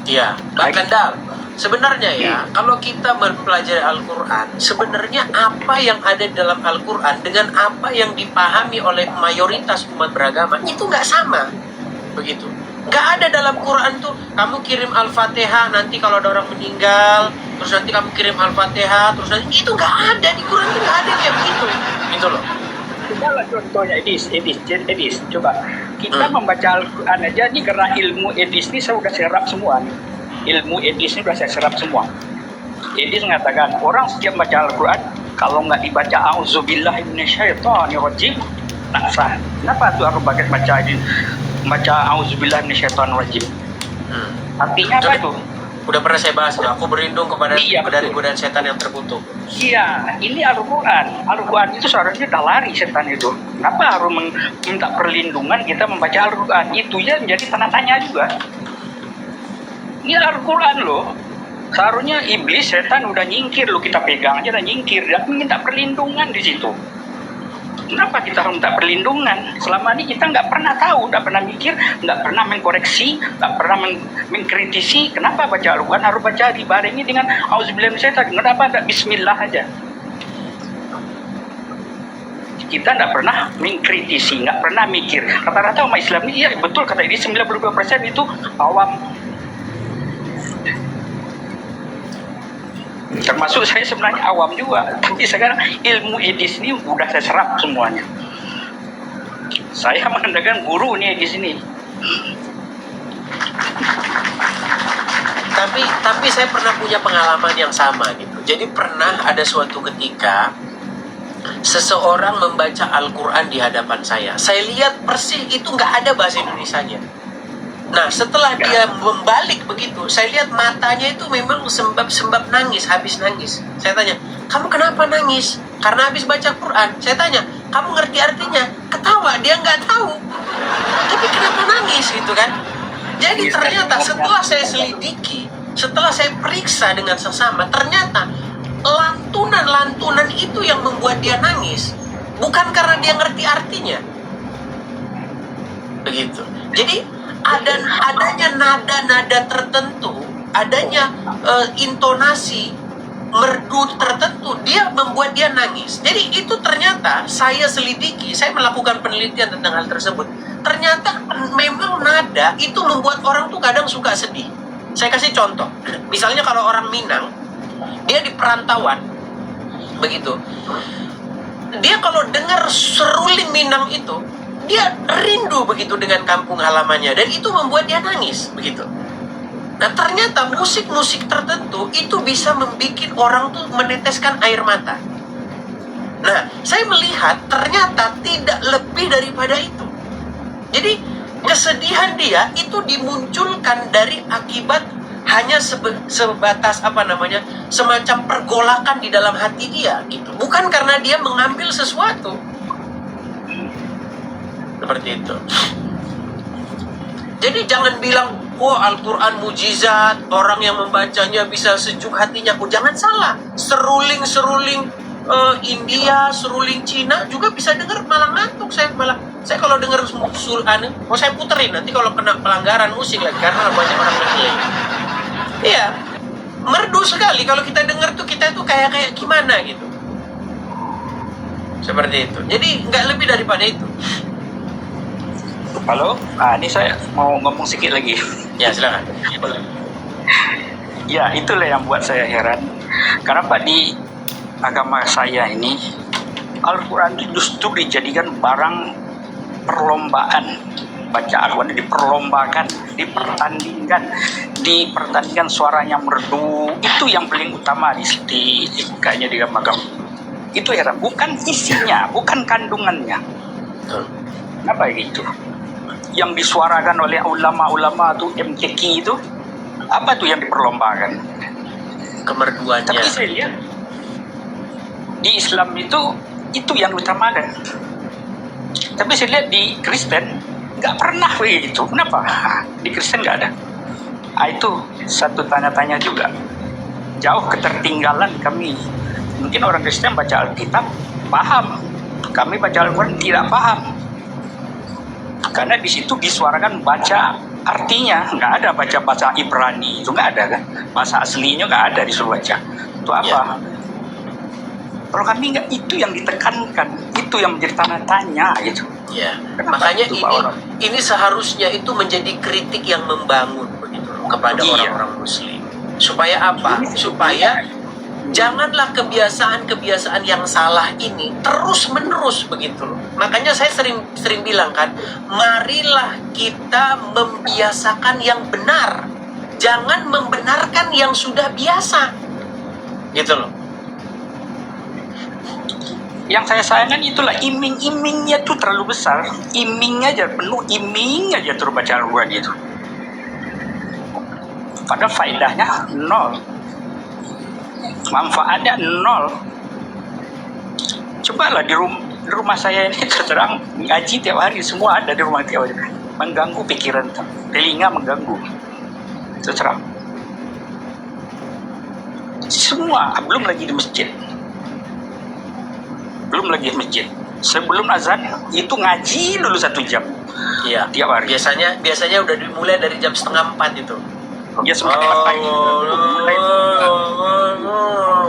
Iya, Bang Kendal. Sebenarnya ya, kalau kita mempelajari Al-Quran, sebenarnya apa yang ada di dalam Al-Quran dengan apa yang dipahami oleh mayoritas umat beragama itu nggak sama, begitu. Nggak ada dalam Quran tuh kamu kirim Al-Fatihah nanti kalau ada orang meninggal, terus nanti kamu kirim Al-Fatihah, terus nanti itu nggak ada di Quran, itu nggak ada kayak begitu, gitu loh. Coba contohnya Edis. Coba kita membaca Al-Quran aja nih, karena ilmu Edis ini saya udah serap semua nih. Ilmu Edis ini udah saya serap semua. Edis mengatakan orang setiap baca Al-Quran kalau nggak dibaca auzubillahi minasyaitonirrajim tak sah. Kenapa tuh harus baca auzubillahi minasyaitonirrajim? Artinya apa tuh? Udah pernah saya bahas, aku berlindung kepada Iya, dari betul. godaan setan yang terkutuk. Iya, ini Al-Quran. Al-Quran itu seharusnya udah lari setan itu. Kenapa harus minta perlindungan kita membaca Al-Quran? Itu ya menjadi tanda tanya juga. Ini Al-Quran loh. Seharusnya iblis, setan udah nyingkir loh, kita pegang aja udah nyingkir. Dan minta perlindungan di situ. Kenapa kita harus minta perlindungan? Selama ini kita nggak pernah tahu, nggak pernah mikir, nggak pernah mengkoreksi, nggak pernah mengkritisi. Kenapa baca Al-Quran harus baca dibarengi dengan auzubillahi minasyaitonir rajim? Kenapa nggak Bismillah aja? kita tidak pernah mengkritisi, nggak pernah mikir. Rata-rata umat Islam ini, ya betul kata ini, 92% itu awam. Termasuk saya sebenarnya awam juga, tapi sekarang ilmu edis ini udah saya serap semuanya. Saya mengandalkan guru nih di sini. Tapi saya pernah punya pengalaman yang sama gitu. Jadi pernah ada suatu ketika seseorang membaca Al-Quran di hadapan saya. Saya lihat persis itu nggak ada bahasa Indonesianya. Nah, setelah dia membalik begitu, saya lihat matanya itu memang sembab nangis, habis nangis. Saya tanya, kamu kenapa nangis? Karena habis baca Quran. Saya tanya, kamu ngerti artinya? Ketawa, dia nggak tahu. Tapi kenapa nangis gitu kan? Jadi ternyata setelah saya selidiki, setelah saya periksa dengan sesama, ternyata lantunan itu yang membuat dia nangis, bukan karena dia ngerti artinya. Begitu. Jadi adanya nada-nada tertentu, adanya intonasi merdu tertentu, dia membuat dia nangis. Jadi itu ternyata saya selidiki, saya melakukan penelitian tentang hal tersebut. Ternyata memang nada itu membuat orang tuh kadang suka sedih. Saya kasih contoh. Misalnya kalau orang Minang, dia di perantauan, begitu. Dia kalau dengar seruling Minang itu, dia rindu begitu dengan kampung halamannya, dan itu membuat dia nangis, begitu. Nah, ternyata musik-musik tertentu itu bisa membuat orang tuh meneteskan air mata. Nah, saya melihat ternyata tidak lebih daripada itu. Jadi, kesedihan dia itu dimunculkan dari akibat hanya sebatas semacam pergolakan di dalam hati dia gitu. Bukan karena dia mengambil sesuatu. Seperti itu. Jadi jangan bilang, oh Al-Quran mujizat, orang yang membacanya bisa sejuk hatinya. Oh, jangan salah. Seruling India, seruling Cina juga bisa dengar malah ngantuk. Saya kalau dengar saya puterin nanti kalau kena pelanggaran musik lagi karena banyak orang nyanyi. Iya, merdu sekali kalau kita dengar tuh, kita tuh kayak gimana gitu. Seperti itu. Jadi nggak lebih daripada itu. Halo, ini saya mau ngomong sedikit lagi. Ya, silakan. Ya, itulah yang buat saya heran. Kenapa di agama saya ini Al-Quran itu justru dijadikan barang perlombaan. Baca Al-Quran diperlombakan, dipertandingkan suaranya merdu. Itu yang paling utama kayaknya di agama. Itu heran, bukan isinya, bukan kandungannya. Apa gitu? Yang disuarakan oleh ulama-ulama tuh MKQ itu, apa tuh yang diperlombakan? Kemerduannya. Tapi saya lihat di Islam itu yang utamakan. Tapi saya lihat di Kristen nggak pernah begitu. Kenapa? Di Kristen nggak ada. Itu satu tanya-tanya juga. Jauh ketertinggalan kami. Mungkin orang Kristen baca Alkitab paham, kami baca Al-Quran tidak paham. Karena di situ disuarakan baca artinya, nggak ada baca bahasa Ibrani, itu nggak ada kan, bahasa aslinya nggak ada disuruh baca. Itu apa? Ya. Kalau kami nggak, itu yang ditekankan, itu yang menjadi tanda tanya gitu. Ya. Makanya ini seharusnya itu menjadi kritik yang membangun begitu kepada orang-orang Muslim. Supaya apa? Supaya janganlah kebiasaan-kebiasaan yang salah ini terus-menerus begitu loh. Makanya saya sering bilang kan, marilah kita membiasakan yang benar. Jangan membenarkan yang sudah biasa. Gitu loh. Yang saya sayangkan itulah iming-imingnya tuh terlalu besar. Iming aja, penuh iming aja terus baca Al-Quran itu. Padahal faedahnya nol. Manfaatnya nol. Cobalah di rumah saya ini terang ngaji tiap hari, semua ada di rumah tiap hari. Mengganggu pikiran, telinga mengganggu. Terang. Semua, belum lagi di masjid. Belum lagi di masjid. Sebelum azan itu ngaji dulu 1 jam. Iya. Tiap hari. Biasanya udah dimulai dari jam 3:30 itu. Ya sebenarnya pagi.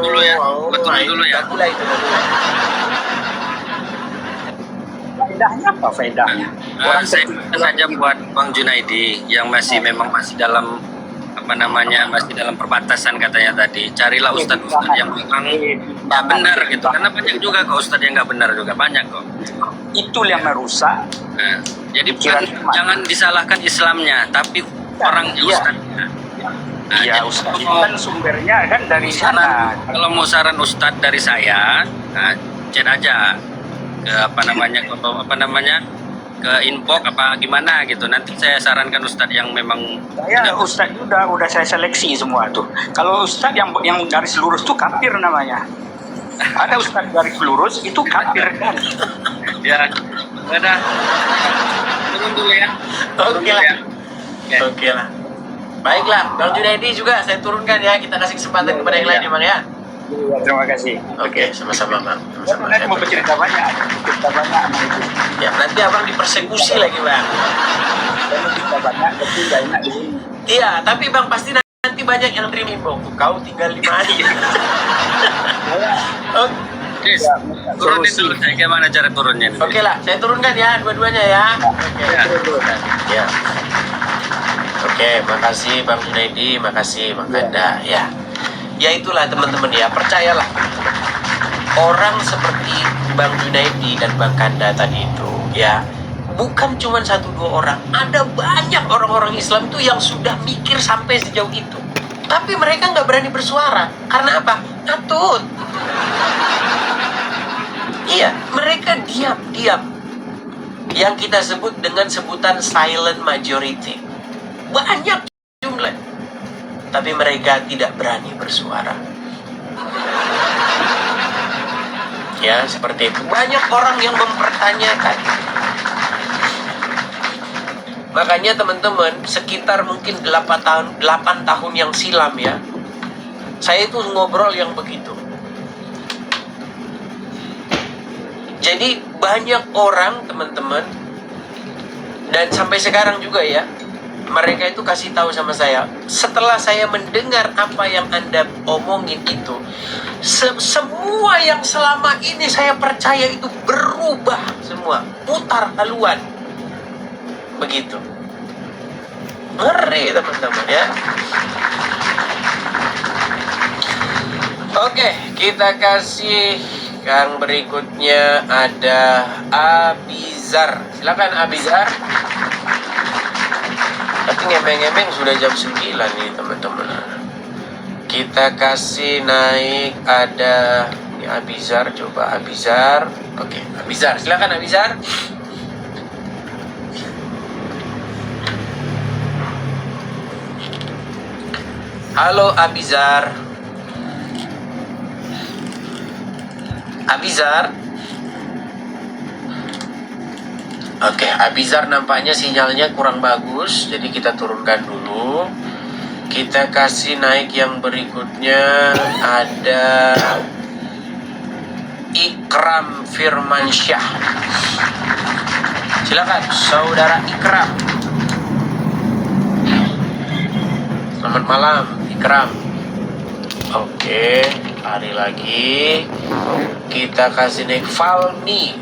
Dulu ya, betul dulu ya. Mulai itu. faedahnya apa faedahnya? Saya saja buat Bang Junaidi yang memang masih dalam masih dalam perbatasan katanya tadi, carilah ustadz-ustadz yang memang nggak benar gitu, karena banyak juga kok ustadz yang nggak benar juga banyak kok. Itu yang merusak. Nah, jadi jangan disalahkan Islamnya, tapi orangnya ustadznya. Nah, Iya, jadi ustadz itu kalau kan sumbernya kan dari sana. kalau mau saran ustadz dari saya, chat aja ke ke inbox apa gimana gitu. Nanti saya sarankan ustadz yang memang Saya ustadz udah saya seleksi semua tuh. Kalau ustadz yang garis lurus tuh kafir namanya. Ada ustadz garis lurus itu kafir kan. ya udah turun dulu ya. Oke lah. Oke lah. Baiklah, Bang Junaidi juga saya turunkan ya. Kita kasih kesempatan kepada yang lain ya, Bang ya. Iya, terima kasih. Oke, sama-sama Bang. Sama-sama. Saya mau bercerita banyak sama itu. Ya, nanti Abang dipersekusi lagi, Bang. Saya mau cerita banyak, tapi nggak enak di sini. Iya, tapi Bang pasti nanti banyak yang terima info. Kau tinggal 5 hari. Oke. Turunin dulu saya gimana cara turunnya. Oke lah, saya turunkan ya dua-duanya ya. Oke. Ya. Oke, makasih Bang Junaidi, makasih Bang Kanda ya. Ya itulah teman-teman ya, percayalah teman-teman. Orang seperti Bang Junaidi dan Bang Kanda tadi itu ya, bukan cuma 1-2 orang, ada banyak orang-orang Islam tuh yang sudah mikir sampai sejauh itu. Tapi mereka nggak berani bersuara. Karena apa? Takut. Iya, mereka diam-diam. Yang kita sebut dengan sebutan silent majority. Banyak jumlah. Tapi mereka tidak berani bersuara. Ya, seperti itu. Banyak orang yang mempertanyakan. Makanya teman-teman, sekitar mungkin 8 tahun yang silam ya, saya itu ngobrol yang begitu. Jadi banyak orang teman-teman, dan sampai sekarang juga ya, mereka itu kasih tahu sama saya, setelah saya mendengar apa yang Anda omongin itu, semua yang selama ini saya percaya itu berubah semua, putar haluan. Begitu. Ngeri teman-teman ya. Oke, kita kasih yang berikutnya ada Abizar. Silakan Abizar. Tapi ngemeng-ngemeng sudah jam 9 nih teman-teman. Kita kasih naik ada ini Abizar, coba Abizar. Oke, Abizar. Silakan Abizar. Halo Abizar. Abizar. Oke, Abizar nampaknya sinyalnya kurang bagus, jadi kita turunkan dulu. Kita kasih naik yang berikutnya ada Ikram Firmansyah. Silakan Saudara Ikram. Selamat malam Ikram. Oke, hari lagi kita kasih naik Falmi.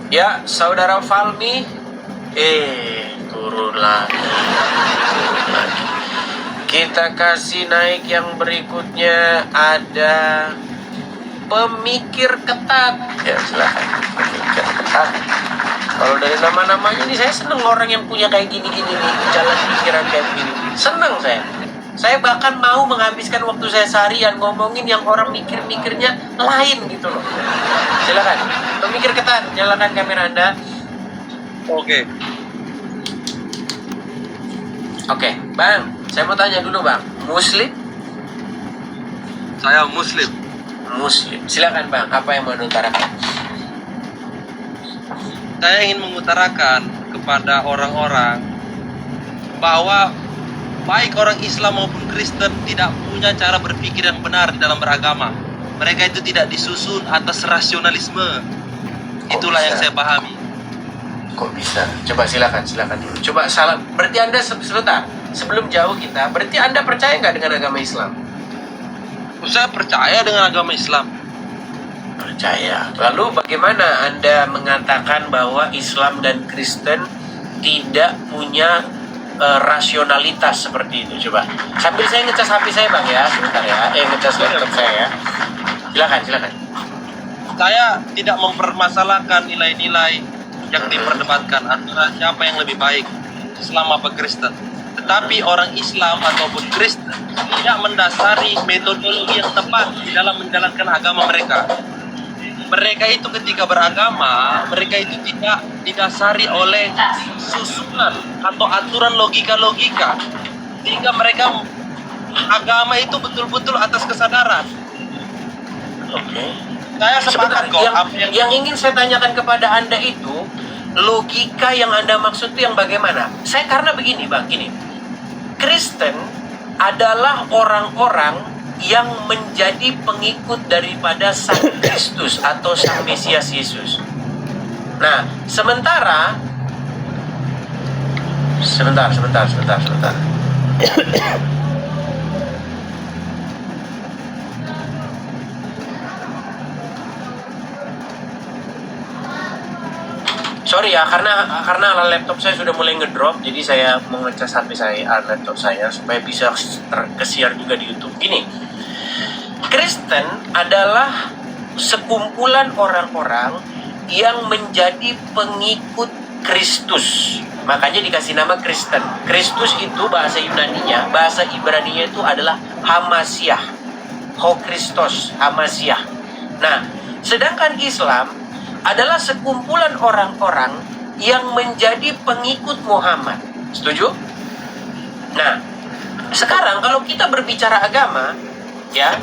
Ya, Saudara Falmi. Turun lagi. Kita kasih naik yang berikutnya ada Pemikir Ketat. Ya, silakan. Pemikir Ketat. Kalau dari nama-namanya nih saya seneng orang yang punya kayak gini-gini nih, jalan pikiran kayak gini. Seneng saya. Saya bahkan mau menghabiskan waktu saya seharian ngomongin yang orang mikir-mikirnya lain gitu loh. Silakan. Pemikir Ketat, nyalakan kamera Anda. Oke. Oke, Bang. Saya mau tanya dulu, Bang. Muslim? Saya Muslim. Muslim. Silakan, Bang. Apa yang mau diutarakan? Saya ingin mengutarakan kepada orang-orang bahwa baik orang Islam maupun Kristen tidak punya cara berpikir yang benar di dalam beragama. Mereka itu tidak disusun atas rasionalisme. Itulah yang saya pahami. Kok bisa? Coba silakan dulu. Coba salam. Berarti Anda sebentar, sebelum jauh kita, berarti Anda percaya nggak dengan agama Islam? Saya percaya dengan agama Islam. Percaya. Lalu bagaimana Anda mengatakan bahwa Islam dan Kristen tidak punya rasionalitas seperti itu? Coba. Sambil saya ngecas HP saya Bang ya, sebentar ya. Ngecas laptop saya ya. Silakan. Saya tidak mempermasalahkan nilai-nilai yang diperdebatkan antara siapa yang lebih baik, Islam apa Kristen. Tetapi orang Islam ataupun Kristen tidak mendasari metodologi yang tepat di dalam menjalankan agama mereka. Mereka itu ketika beragama, mereka itu tidak didasari oleh susunan atau aturan logika-logika. Sehingga mereka agama itu betul-betul atas kesadaran. Oke. Saya Sebentar, sepakat kok. yang ingin saya tanyakan kepada Anda itu, logika yang Anda maksud itu yang bagaimana? Saya karena begini Bang, gini. Kristen adalah orang-orang yang menjadi pengikut daripada Sang Kristus atau Sang Mesias Yesus. Nah, sementara sebentar. Sorry ya, karena laptop saya sudah mulai ngedrop, jadi saya mau ngecas HP saya, laptop saya supaya bisa kesiar juga di YouTube. Gini, Kristen adalah sekumpulan orang-orang yang menjadi pengikut Kristus. Makanya dikasih nama Kristen. Kristus itu bahasa Yunaninya, bahasa Ibraninya itu adalah Hamasiah. Ho Kristos, Hamasiah. Nah, sedangkan Islam adalah sekumpulan orang-orang yang menjadi pengikut Muhammad. Setuju? Nah, sekarang kalau kita berbicara agama, ya,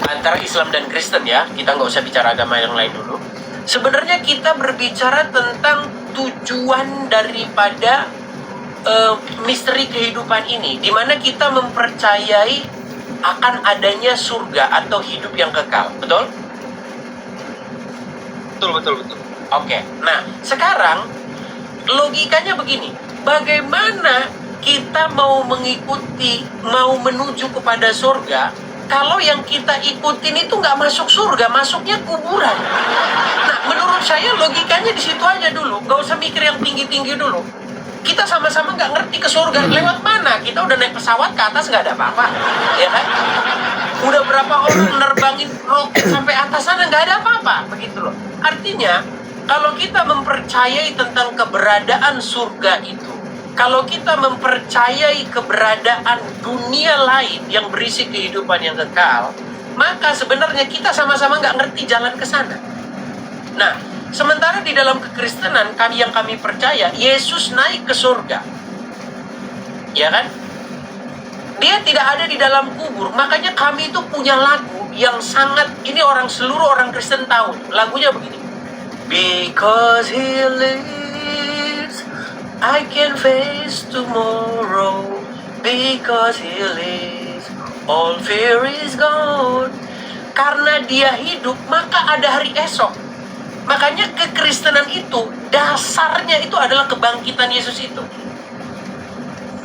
antara Islam dan Kristen ya, kita nggak usah bicara agama yang lain dulu. Sebenarnya kita berbicara tentang tujuan daripada misteri kehidupan ini, di mana kita mempercayai akan adanya surga atau hidup yang kekal. Betul? Betul. Oke, nah sekarang logikanya begini, bagaimana kita mau mengikuti, mau menuju kepada surga, kalau yang kita ikutin itu nggak masuk surga, masuknya kuburan. Nah, menurut saya logikanya di situ aja dulu, nggak usah mikir yang tinggi-tinggi dulu. Kita sama-sama nggak ngerti ke surga lewat mana, kita udah naik pesawat ke atas nggak ada apa-apa, ya kan? Udah berapa orang nerbangin roket sampai atas sana nggak ada apa-apa, begitu loh. Artinya, kalau kita mempercayai tentang keberadaan surga itu, kalau kita mempercayai keberadaan dunia lain yang berisi kehidupan yang kekal, maka sebenarnya kita sama-sama nggak ngerti jalan ke sana. Nah, sementara di dalam kekristenan yang kami percaya, Yesus naik ke surga, ya kan? Dia tidak ada di dalam kubur. Makanya kami itu punya lagu yang sangat, ini seluruh orang Kristen tahu. Lagunya begini. Because he lives, I can face tomorrow. Because he lives, all fear is gone. Karena dia hidup, maka ada hari esok. Makanya kekristenan itu, dasarnya itu adalah kebangkitan Yesus itu.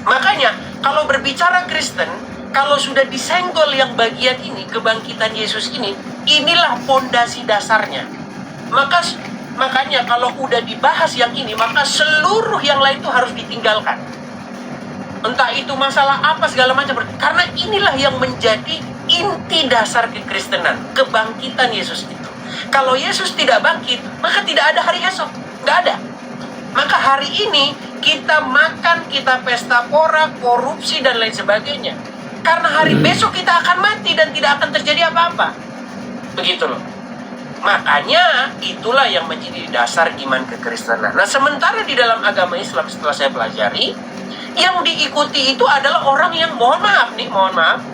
Makanya, kalau berbicara Kristen, kalau sudah disenggol yang bagian ini, kebangkitan Yesus ini, inilah pondasi dasarnya. Makanya kalau udah dibahas yang ini, maka seluruh yang lain itu harus ditinggalkan. Entah itu masalah apa segala macam. Karena inilah yang menjadi inti dasar kekristenan, kebangkitan Yesus itu. Kalau Yesus tidak bangkit, maka tidak ada hari esok. Nggak ada. Maka hari ini kita makan, kita pesta pora, korupsi, dan lain sebagainya. Karena hari besok kita akan mati dan tidak akan terjadi apa-apa. Begitu loh. Makanya itulah yang menjadi dasar iman kekristenan. Nah, sementara di dalam agama Islam setelah saya pelajari, yang diikuti itu adalah orang yang, mohon maaf,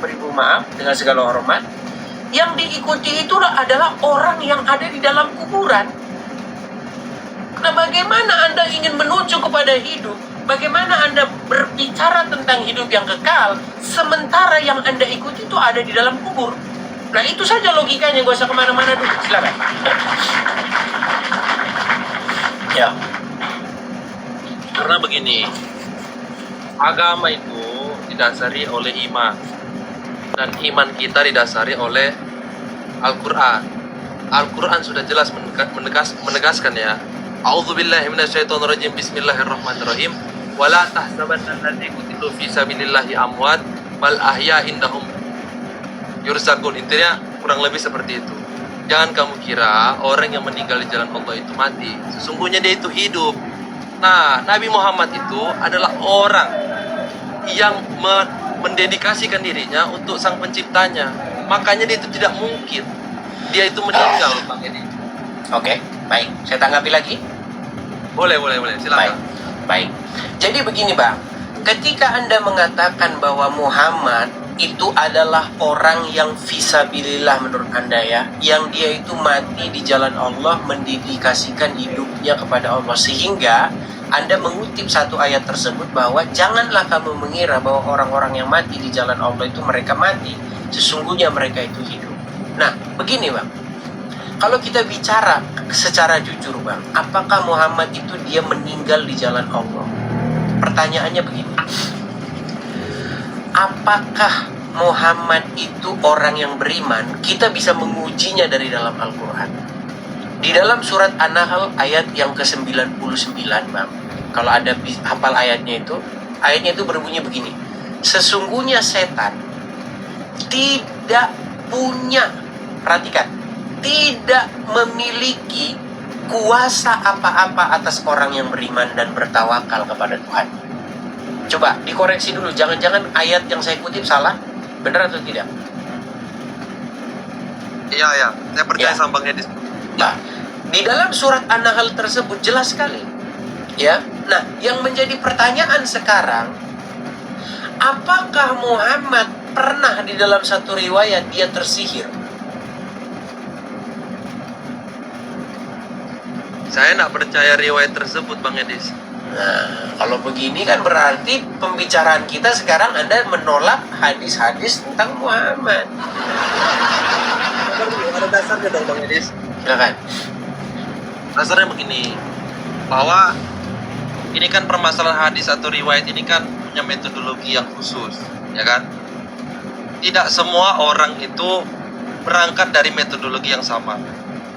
beribu maaf dengan segala hormat, yang diikuti itu adalah orang yang ada di dalam kuburan. Nah, bagaimana Anda ingin menuju kepada hidup? Bagaimana Anda berbicara tentang hidup yang kekal, sementara yang Anda ikuti itu ada di dalam kubur? Nah, itu saja logikanya, gak usah kemana-mana dulu. Silakan. Ya. Karena begini, agama itu didasari oleh iman. Dan iman kita didasari oleh Al-Quran. Al-Quran sudah jelas menegaskan ya. A'udzubillahi minasyaitonirrajim. Bismillahirrahmanirrahim. Wala tahsabanna alladziina qutilu fi sabilillahi amwat bal ahya indahum yurzaqun. Intinya kurang lebih seperti itu. Jangan kamu kira orang yang meninggal di jalan Allah itu mati. Sesungguhnya dia itu hidup. Nah, Nabi Muhammad itu adalah orang yang mendedikasikan dirinya untuk sang penciptanya. Makanya dia itu tidak mungkin dia itu meninggal, Bang Edi. Oke, baik. Saya tanggapi lagi. Boleh, silakan. Baik. Jadi begini, Bang. Ketika Anda mengatakan bahwa Muhammad itu adalah orang yang fisabilillah menurut Anda ya, yang dia itu mati di jalan Allah, mendedikasikan hidupnya kepada Allah, sehingga Anda mengutip satu ayat tersebut bahwa janganlah kamu mengira bahwa orang-orang yang mati di jalan Allah itu mereka mati, sesungguhnya mereka itu hidup. Nah, begini Bang, kalau kita bicara secara jujur Bang, apakah Muhammad itu dia meninggal di jalan Allah? Pertanyaannya begini, apakah Muhammad itu orang yang beriman? Kita bisa mengujinya dari dalam Al-Quran. Di dalam surat An-Nahl ayat yang ke-99 Bang, kalau ada hafal ayatnya itu berbunyi begini, sesungguhnya setan tidak punya, perhatikan, tidak memiliki kuasa apa-apa atas orang yang beriman dan bertawakal kepada Tuhan. Coba dikoreksi dulu, jangan-jangan ayat yang saya kutip salah, benar atau tidak? Iya, saya percaya sama Bang Edi. Nah, di dalam surat An-Nahl tersebut jelas sekali. Ya. Nah, yang menjadi pertanyaan sekarang, apakah Muhammad pernah di dalam satu riwayat dia tersihir? Saya tidak percaya riwayat tersebut, Bang Edis. Nah, kalau begini kan berarti pembicaraan kita sekarang Anda menolak hadis-hadis tentang Muhammad. Ada dasarnya dong, Bang Edis. Silakan. Dasarnya begini, bahwa ini kan permasalahan hadis atau riwayat ini kan punya metodologi yang khusus, ya kan? Tidak semua orang itu berangkat dari metodologi yang sama.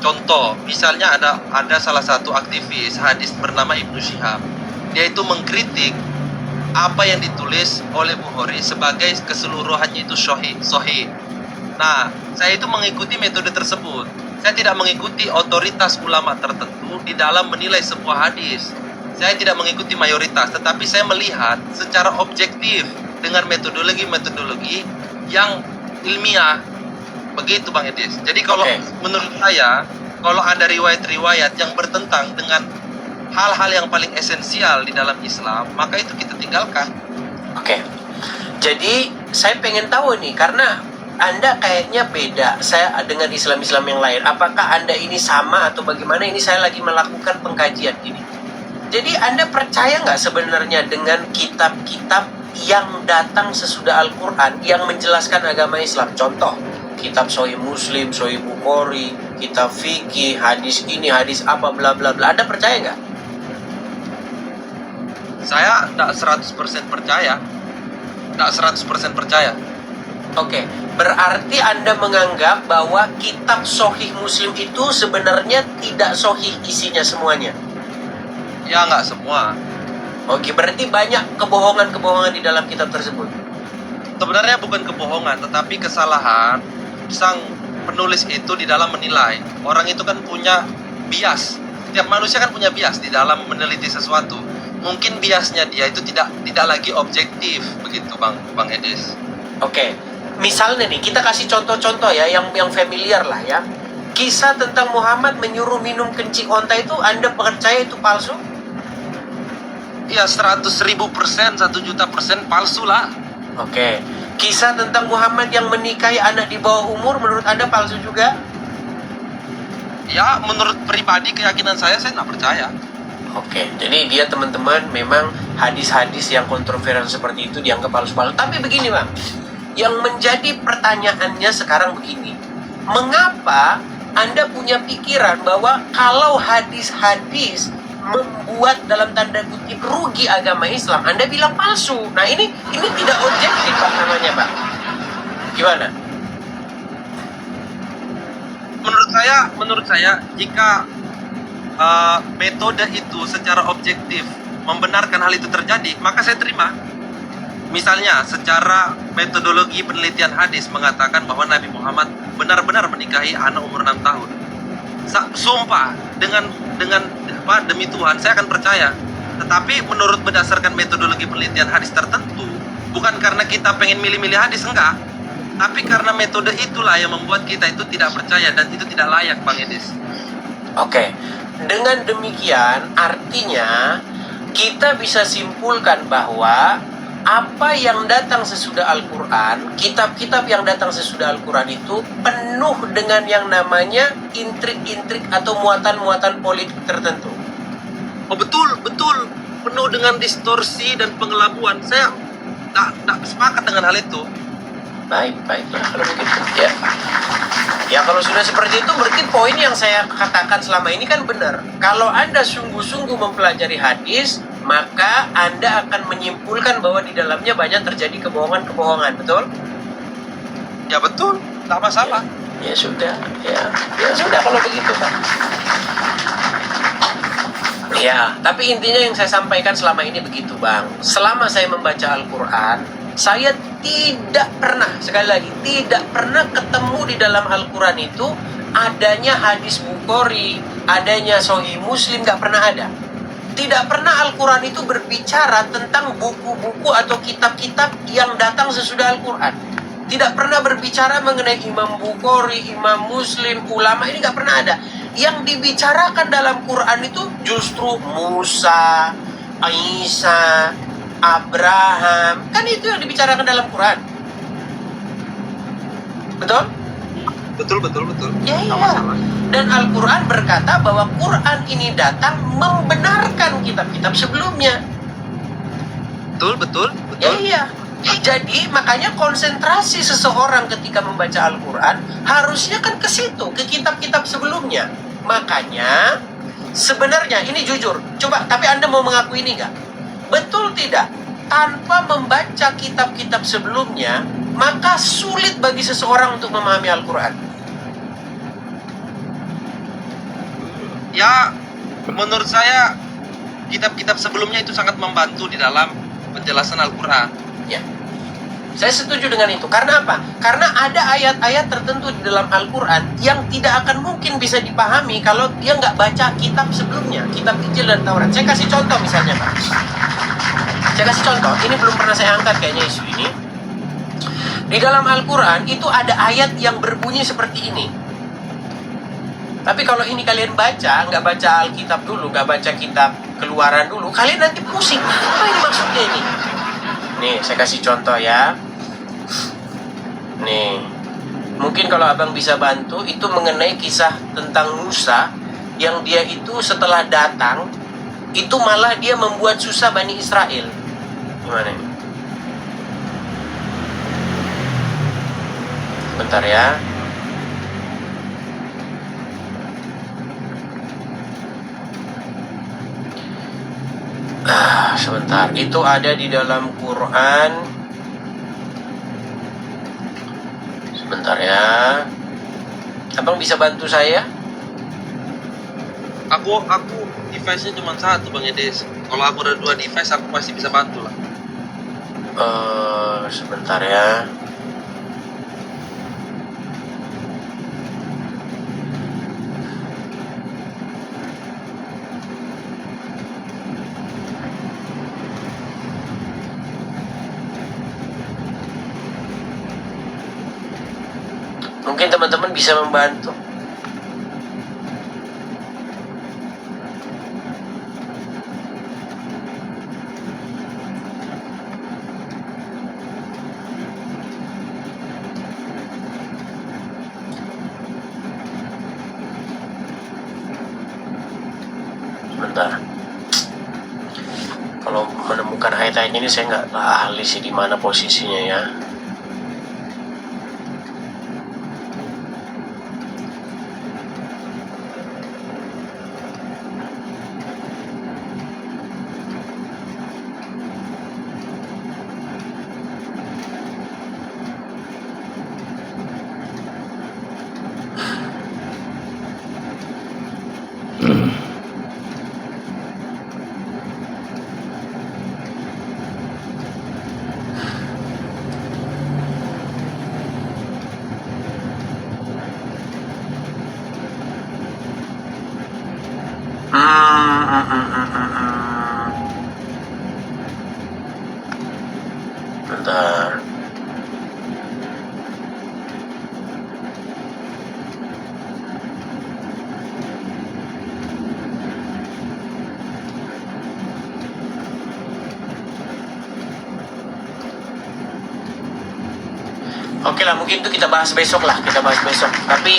Contoh, misalnya ada salah satu aktivis hadis bernama Ibnu Syihab. Dia itu mengkritik apa yang ditulis oleh Bukhari sebagai keseluruhannya itu sahih. Nah, saya itu mengikuti metode tersebut. Saya tidak mengikuti otoritas ulama tertentu di dalam menilai sebuah hadis. Saya tidak mengikuti mayoritas, tetapi saya melihat secara objektif dengan metodologi yang ilmiah. Begitu Bang Edis. Jadi kalau menurut saya, kalau ada riwayat-riwayat yang bertentang dengan hal-hal yang paling esensial di dalam Islam, maka itu kita tinggalkan. Oke. Jadi saya pengen tahu nih, karena Anda kayaknya beda saya dengan Islam-Islam yang lain. Apakah Anda ini sama atau bagaimana? Ini saya lagi melakukan pengkajian ini. Jadi Anda percaya nggak sebenarnya dengan kitab-kitab yang datang sesudah Al-Quran yang menjelaskan agama Islam? Contoh, kitab Sahih Muslim, Sahih Bukhari, kitab fikih, hadis ini, hadis apa, bla bla bla. Anda percaya nggak? Saya tidak 100% percaya. Tidak 100% percaya. Oke, berarti Anda menganggap bahwa kitab Sahih Muslim itu sebenarnya tidak sahih isinya semuanya? Ya, nggak semua. Oke, berarti banyak kebohongan-kebohongan di dalam kitab tersebut. Sebenarnya bukan kebohongan, tetapi kesalahan sang penulis itu di dalam menilai. Orang itu kan punya bias. Setiap manusia kan punya bias di dalam meneliti sesuatu. Mungkin biasnya dia itu tidak lagi objektif, begitu Bang Edis. Oke. Misalnya nih, kita kasih contoh-contoh ya yang familiar lah ya. Kisah tentang Muhammad menyuruh minum kencing onta itu Anda percaya itu palsu? Ya 100.000%, 1.000.000% palsu lah. Oke. Kisah tentang Muhammad yang menikahi anak di bawah umur menurut Anda palsu juga? Ya menurut pribadi keyakinan saya tidak percaya. Oke, jadi dia teman-teman memang hadis-hadis yang kontroversial seperti itu dianggap palsu-palsu. Tapi begini Bang, yang menjadi pertanyaannya sekarang begini, mengapa Anda punya pikiran bahwa kalau hadis-hadis membuat dalam tanda kutip rugi agama Islam, Anda bilang palsu? Nah ini tidak objektif Pak namanya Pak. Gimana? menurut saya jika metode itu secara objektif membenarkan hal itu terjadi, maka saya terima. Misalnya secara metodologi penelitian hadis mengatakan bahwa Nabi Muhammad benar-benar menikahi anak umur 6 tahun. Sumpah dengan demi Tuhan saya akan percaya. Tetapi menurut berdasarkan metodologi penelitian hadis tertentu, bukan karena kita pengen milih-milih hadis, enggak, tapi karena metode itulah yang membuat kita itu tidak percaya dan itu tidak layak, Bang Edis. Oke, dengan demikian artinya kita bisa simpulkan bahwa apa yang datang sesudah Al-Quran, kitab-kitab yang datang sesudah Al-Quran itu penuh dengan yang namanya intrik-intrik atau muatan-muatan politik tertentu. Oh betul, penuh dengan distorsi dan pengelabuan. Saya tak sepakat dengan hal itu. Baiklah kalau begitu. Ya kalau sudah seperti itu berarti poin yang saya katakan selama ini kan benar. Kalau Anda sungguh-sungguh mempelajari hadis, maka Anda akan menyimpulkan bahwa di dalamnya banyak terjadi kebohongan-kebohongan, betul? Ya betul, tak masalah. Ya sudah kalau begitu Pak. Ya, tapi intinya yang saya sampaikan selama ini begitu Bang. Selama saya membaca Al-Quran, saya tidak pernah, sekali lagi, tidak pernah ketemu di dalam Al-Quran itu adanya hadis Bukhari, adanya Sahih Muslim, gak pernah ada. Tidak pernah Al-Quran itu berbicara tentang buku-buku atau kitab-kitab yang datang sesudah Al-Quran. Tidak pernah berbicara mengenai Imam Bukhari, Imam Muslim, ulama, ini gak pernah ada. Yang dibicarakan dalam Quran itu justru Musa, Isa, Abraham. Kan itu yang dibicarakan dalam Quran. Betul? Betul. Ya, iya. Dan Al-Quran berkata bahwa Quran ini datang membenarkan kitab-kitab sebelumnya. Betul. Ya, iya. Jadi makanya konsentrasi seseorang ketika membaca Al-Quran harusnya kan ke situ, ke kitab-kitab sebelumnya. Makanya sebenarnya ini jujur, coba tapi Anda mau mengakui ini nggak? Betul tidak? Tanpa membaca kitab-kitab sebelumnya, maka sulit bagi seseorang untuk memahami Al-Quran. Ya, menurut saya kitab-kitab sebelumnya itu sangat membantu di dalam penjelasan Al-Quran. Ya, saya setuju dengan itu. Karena apa? Karena ada ayat-ayat tertentu di dalam Al-Quran yang tidak akan mungkin bisa dipahami kalau dia nggak baca kitab sebelumnya, kitab Injil dan Taurat. Saya kasih contoh misalnya, Pak. Saya kasih contoh. Ini belum pernah saya angkat kayaknya isu ini. Di dalam Al-Quran itu ada ayat yang berbunyi seperti ini. Tapi kalau ini kalian baca, nggak baca Alkitab dulu, nggak baca kitab Keluaran dulu, kalian nanti pusing. Apa ini maksudnya ini? Nih, saya kasih contoh ya. Nih, mungkin kalau abang bisa bantu, itu mengenai kisah tentang Musa, yang dia itu setelah datang, itu malah dia membuat susah Bani Israel. Gimana ini? Bentar ya. Sebentar, itu ada di dalam Quran. Sebentar ya. Abang bisa bantu saya? Aku device-nya cuma satu, Bang Edes. Kalau aku ada 2 device, aku pasti bisa bantu lah. Sebentar ya. Mungkin teman-teman bisa membantu. Sebentar. Kalau menemukan ayat-ayat ini saya nggak ahli sih di mana posisinya ya. Bentar. Oke lah, mungkin itu kita bahas besok lah, Tapi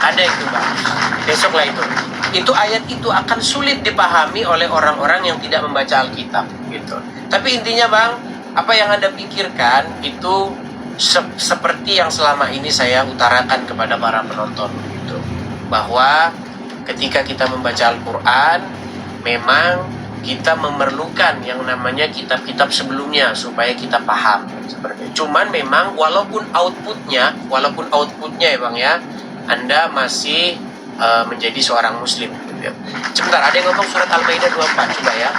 ada itu bang, besok lah itu. Itu ayat itu akan sulit dipahami oleh orang-orang yang tidak membaca Alkitab, gitu. Tapi intinya bang, apa yang Anda pikirkan itu seperti yang selama ini saya utarakan kepada para penonton, gitu. Bahwa ketika kita membaca Al-Quran, memang kita memerlukan yang namanya kitab-kitab sebelumnya supaya kita paham seperti itu. Cuman memang walaupun outputnya ya bang ya, Anda masih menjadi seorang muslim gitu. Sebentar, ada yang ngomong surat Al-Maidah 24, coba ya.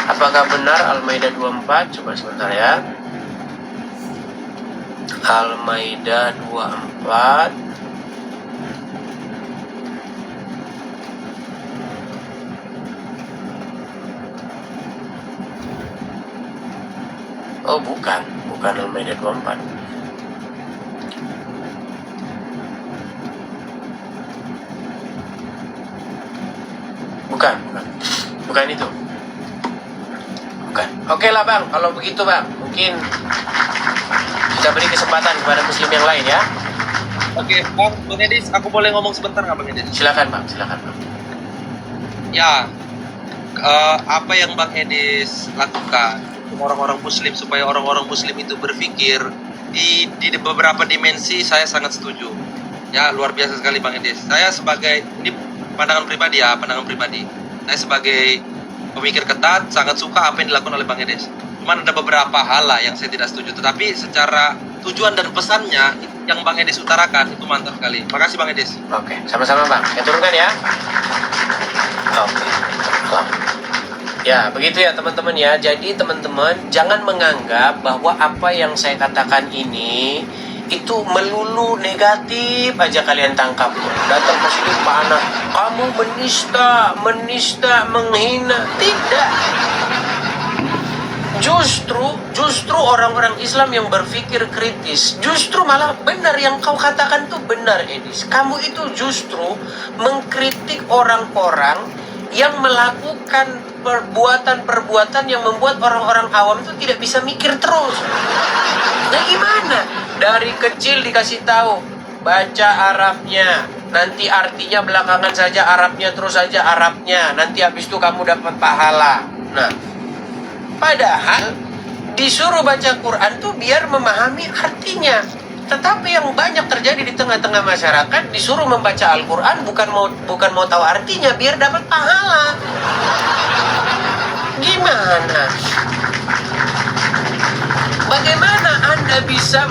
Apakah benar Al-Maidah 24? Coba sebentar ya. Al-Maidah 24. Oh bukan Al-Maidah 24. Bukan itu. Bukan. Oke lah bang, kalau begitu bang, mungkin kita beri kesempatan kepada muslim yang lain ya. Oke, Bang Edis, aku boleh ngomong sebentar nggak Bang Edis? Silakan bang. Ya, apa yang Bang Edis lakukan untuk orang-orang muslim supaya orang-orang muslim itu berpikir di beberapa dimensi, saya sangat setuju. Ya, luar biasa sekali Bang Edis. Saya sebagai, ini pandangan pribadi. Saya sebagai pemikir ketat sangat suka apa yang dilakukan oleh Bang Edis. Cuman ada beberapa hal lah yang saya tidak setuju. Tetapi secara tujuan dan pesannya yang Bang Edis utarakan itu mantap sekali. Makasih Bang Edis. Oke, sama-sama bang. Saya turunkan ya. Oke. Ya, begitu ya teman-teman ya. Jadi teman-teman jangan menganggap bahwa apa yang saya katakan ini itu melulu negatif aja kalian tangkap. Datang ke sini panas, kamu menista, menghina. Tidak. Justru orang-orang Islam yang berpikir kritis, justru malah benar yang kau katakan tuh benar, Edis. Kamu itu justru mengkritik orang-orang yang melakukan perbuatan-perbuatan yang membuat orang-orang awam itu tidak bisa mikir terus. Nah gimana? Dari kecil dikasih tahu baca Arabnya, nanti artinya belakangan saja Arabnya, terus saja Arabnya, nanti habis itu kamu dapat pahala. Nah, padahal disuruh baca Quran tuh biar memahami artinya. Tetapi yang banyak terjadi di tengah-tengah masyarakat, disuruh membaca Al-Quran bukan mau tahu artinya biar dapat pahala. Gimana? Bagaimana Anda bisa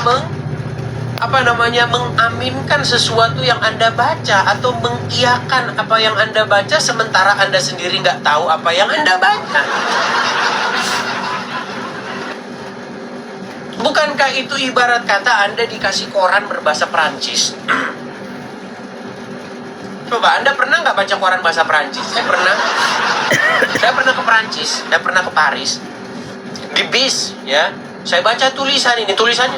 mengaminkan sesuatu yang Anda baca atau mengiyakan apa yang Anda baca sementara Anda sendiri nggak tahu apa yang Anda baca? Bukankah itu ibarat kata Anda dikasih koran berbahasa Perancis? Coba Anda pernah nggak baca koran bahasa Perancis? Saya pernah. Saya pernah ke Perancis, saya pernah ke Paris. Di bis, ya. Saya baca tulisan ini, tulisannya.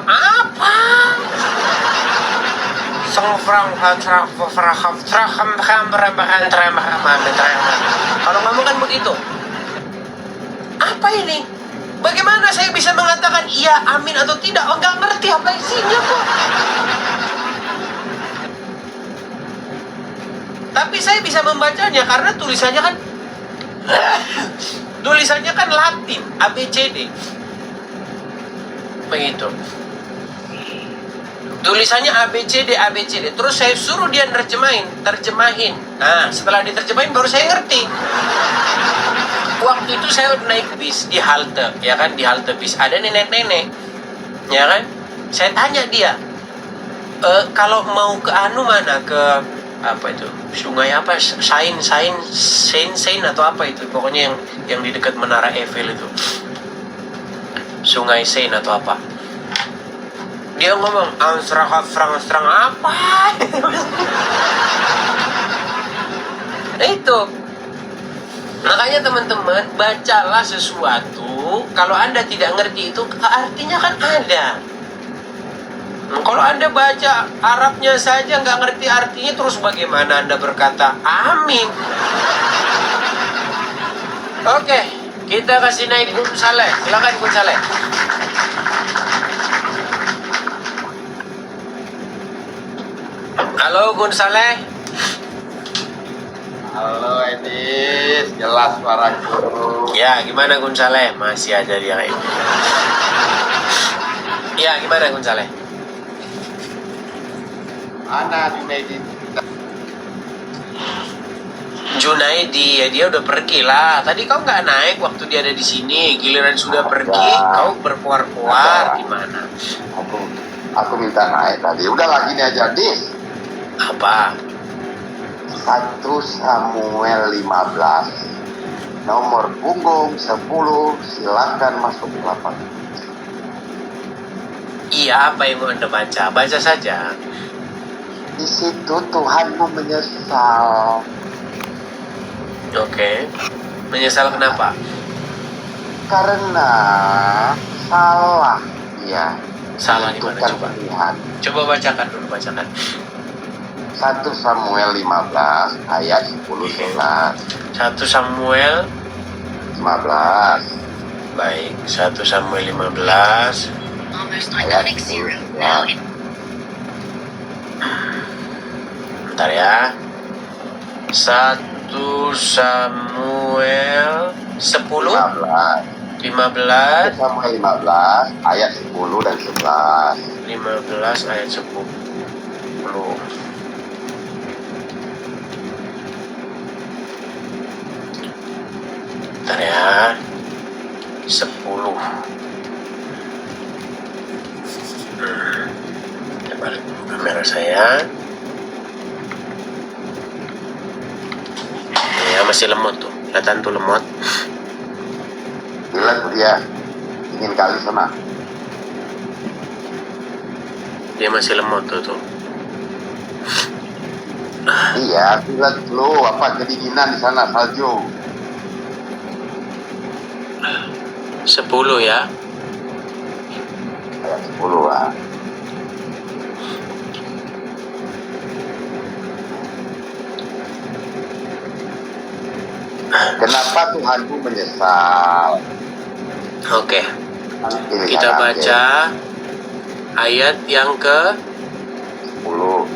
Apa? Kalau ngomong kan begitu. Apa ini? Bagaimana saya bisa mengatakan iya, amin atau tidak? Oh, nggak ngerti apa isinya kok. Tapi saya bisa membacanya karena tulisannya kan Latin, ABCD. Begitu. Tulisannya ABCD. Terus saya suruh dia terjemahin. Nah, setelah diterjemahin baru saya ngerti. Waktu itu saya naik bis di halte, ya kan, di halte bis ada nenek-nenek, ya kan. Saya tanya dia, Kalau mau ke anu mana, ke apa itu, sungai apa, Seine atau apa itu, pokoknya yang di dekat menara Eiffel itu, sungai Seine atau apa. Dia ngomong Amstrang apa? Nah itu, makanya teman-teman, bacalah sesuatu. Kalau Anda tidak ngerti itu, artinya kan ada. Kalau Anda baca Arabnya saja nggak ngerti artinya, terus bagaimana Anda berkata amin? Oke, kita kasih naik Gun Saleh. Silakan Gun Saleh. Halo Gun Saleh. Halo Edis, jelas suaraku. Ya, gimana Gun Saleh? Masih aja dia kayak gitu. Ya, gimana Gun Saleh? Mana Junaidi? Junaidi, ya dia udah pergi lah. Tadi kau nggak naik waktu dia ada di sini. Giliran sudah pergi, kau berkuar-kuar gimana? Aku minta naik tadi. Udah lagi nih aja, Dis. Apa? 1 Samuel 15. Nomor punggung 10. Silakan masuk ke lapangan. Iya, apa yang mau Anda baca? Baca saja. Di situ Tuhanmu menyesal Oke. Menyesal kenapa? karena salah dia. Salah di mana menentukan coba? pilihan. Coba bacakan dulu, bacakan. 1 Samuel 15 ayat 10 11. 1 Samuel, 15 baik. 1 Samuel 15. ayat 10 ya. Bentar ya. 1 Samuel 10, 15 15, Samuel 15 ayat 10 dan 11. 15 ayat 10. Bentar ya. 10. Saya balik dulu kamera saya. Ya, masih lemot tuh. Kelihatan tuh lemot. Bilang dia ingin kali sana. Dia masih lemot tuh. Iya, bilang lo apa kedinginan di sana salju. 10 ya. Ayat 10 lah. Kenapa Tuhanku menyesal? Oke. Ini Kita kan baca ayat yang ke 10. 1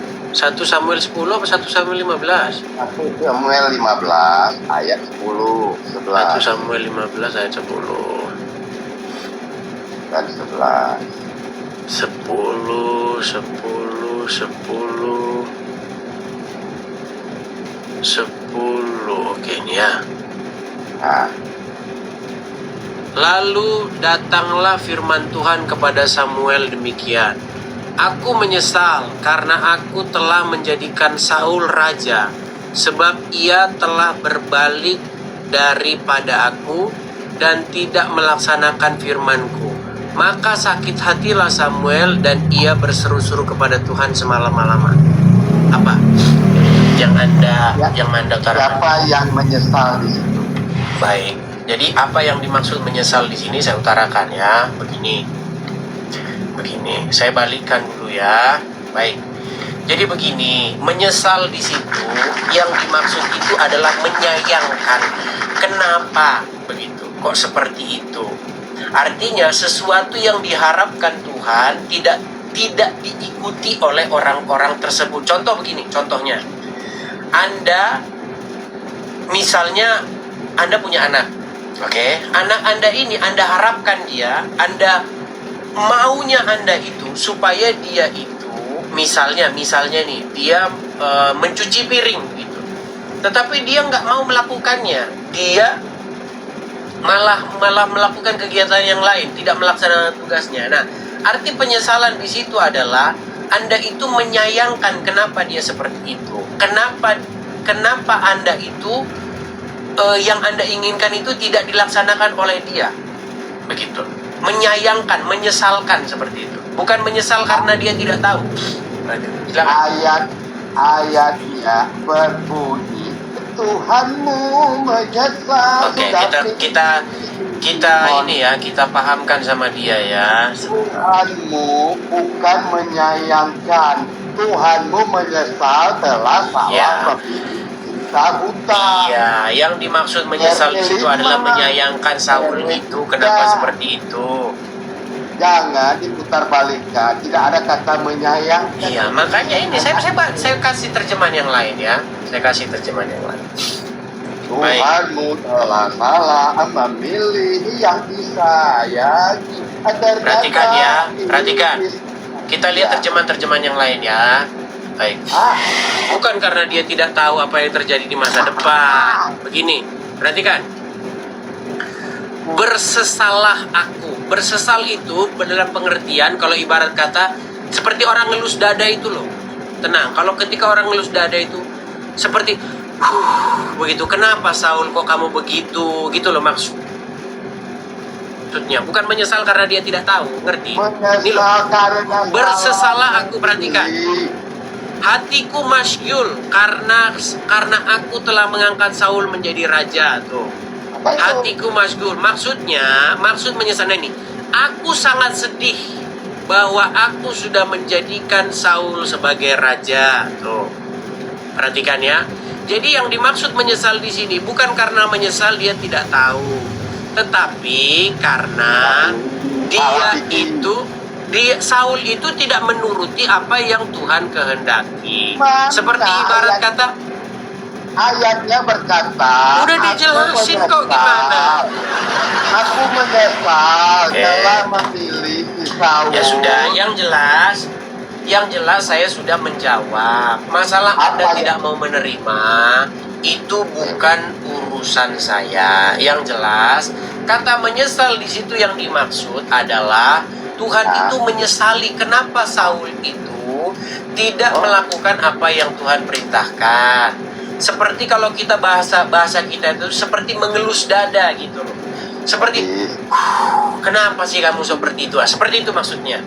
Samuel 10 apa 1 Samuel 15? 1 Samuel 15 ayat 10, 1 11 Samuel 15 ayat 10. dan 11. 10. Oke, ini ya. Nah, Lalu datanglah firman Tuhan kepada Samuel demikian. Aku menyesal karena aku telah menjadikan Saul raja, sebab ia telah berbalik daripada aku dan tidak melaksanakan firmanku. Maka sakit hatilah Samuel dan ia berseru-seru kepada Tuhan semalam-malaman. Apa yang Anda utarakan? siapa yang menyesal di situ? Baik. Jadi apa yang dimaksud menyesal di sini saya utarakan ya. Begini. Saya balikkan dulu ya. Baik. Jadi begini, menyesal di situ yang dimaksud itu adalah menyayangkan. Kenapa begitu? Kok seperti itu? Artinya sesuatu yang diharapkan Tuhan tidak diikuti oleh orang-orang tersebut. Contoh begini, contohnya. Misalnya Anda punya anak. Oke, anak Anda ini Anda harapkan dia, maunya Anda itu supaya dia itu misalnya nih dia mencuci piring gitu. Tetapi dia nggak mau melakukannya. Dia malah melakukan kegiatan yang lain, tidak melaksanakan tugasnya. Nah, arti penyesalan di situ adalah Anda itu menyayangkan kenapa dia seperti itu. Kenapa Anda itu yang Anda inginkan itu tidak dilaksanakan oleh dia. Begitu. Menyayangkan, menyesalkan seperti itu. Bukan menyesal karena dia tidak tahu. Silakan. Ayatnya berbunyi, Tuhanmu menyesal. Oke, kita ini ya, kita pahamkan sama dia ya. Tuhanmu bukan menyayangkan, Tuhanmu menyesal telah salah Ya. memilih hutang. Iya, yang dimaksud menyesal di situ adalah menyayangkan Saul itu. Kenapa seperti itu? Jangan diputar balikkan, tidak ada kata menyayangkan. Iya, makanya ini saya kasih terjemahan yang lain ya. Saya kasih terjemahan yang lain. Baik. Tuhanmu telah salah memilih yang disayangi. Perhatikan ya, perhatikan. Kita lihat terjemahan-terjemahan yang lain ya. Baik. Bukan karena dia tidak tahu apa yang terjadi di masa depan. Begini, perhatikan. Bersesalah aku. Bersesal itu dalam pengertian kalau ibarat kata seperti orang ngelus dada itu loh. Tenang, kalau ketika orang ngelus dada itu seperti begitu. Kenapa Saul kok kamu begitu? Gitu loh maksudnya. Bukan menyesal karena dia tidak tahu, ngerti? Ini loh. Bersesalah aku, perhatikan. Hatiku masyul karena aku telah mengangkat Saul menjadi raja tuh. Hatiku masyul. Maksud menyesal ini. Aku sangat sedih bahwa aku sudah menjadikan Saul sebagai raja tuh. Perhatikan ya. Jadi yang dimaksud menyesal di sini bukan karena menyesal dia tidak tahu, tetapi karena Saul itu tidak menuruti apa yang Tuhan kehendaki. Seperti ibarat kata ayatnya berkata, udah dijelasin kok gimana. Aku menyesal telah memilih Saul. Ya sudah, yang jelas saya sudah menjawab. Masalah Anda tidak mau menerima itu bukan urusan saya. Yang jelas kata menyesal di situ yang dimaksud adalah Tuhan itu menyesali kenapa Saul itu tidak melakukan apa yang Tuhan perintahkan. Seperti kalau kita bahasa kita itu seperti mengelus dada gitu loh. Seperti kenapa sih kamu seperti itu? Seperti itu maksudnya.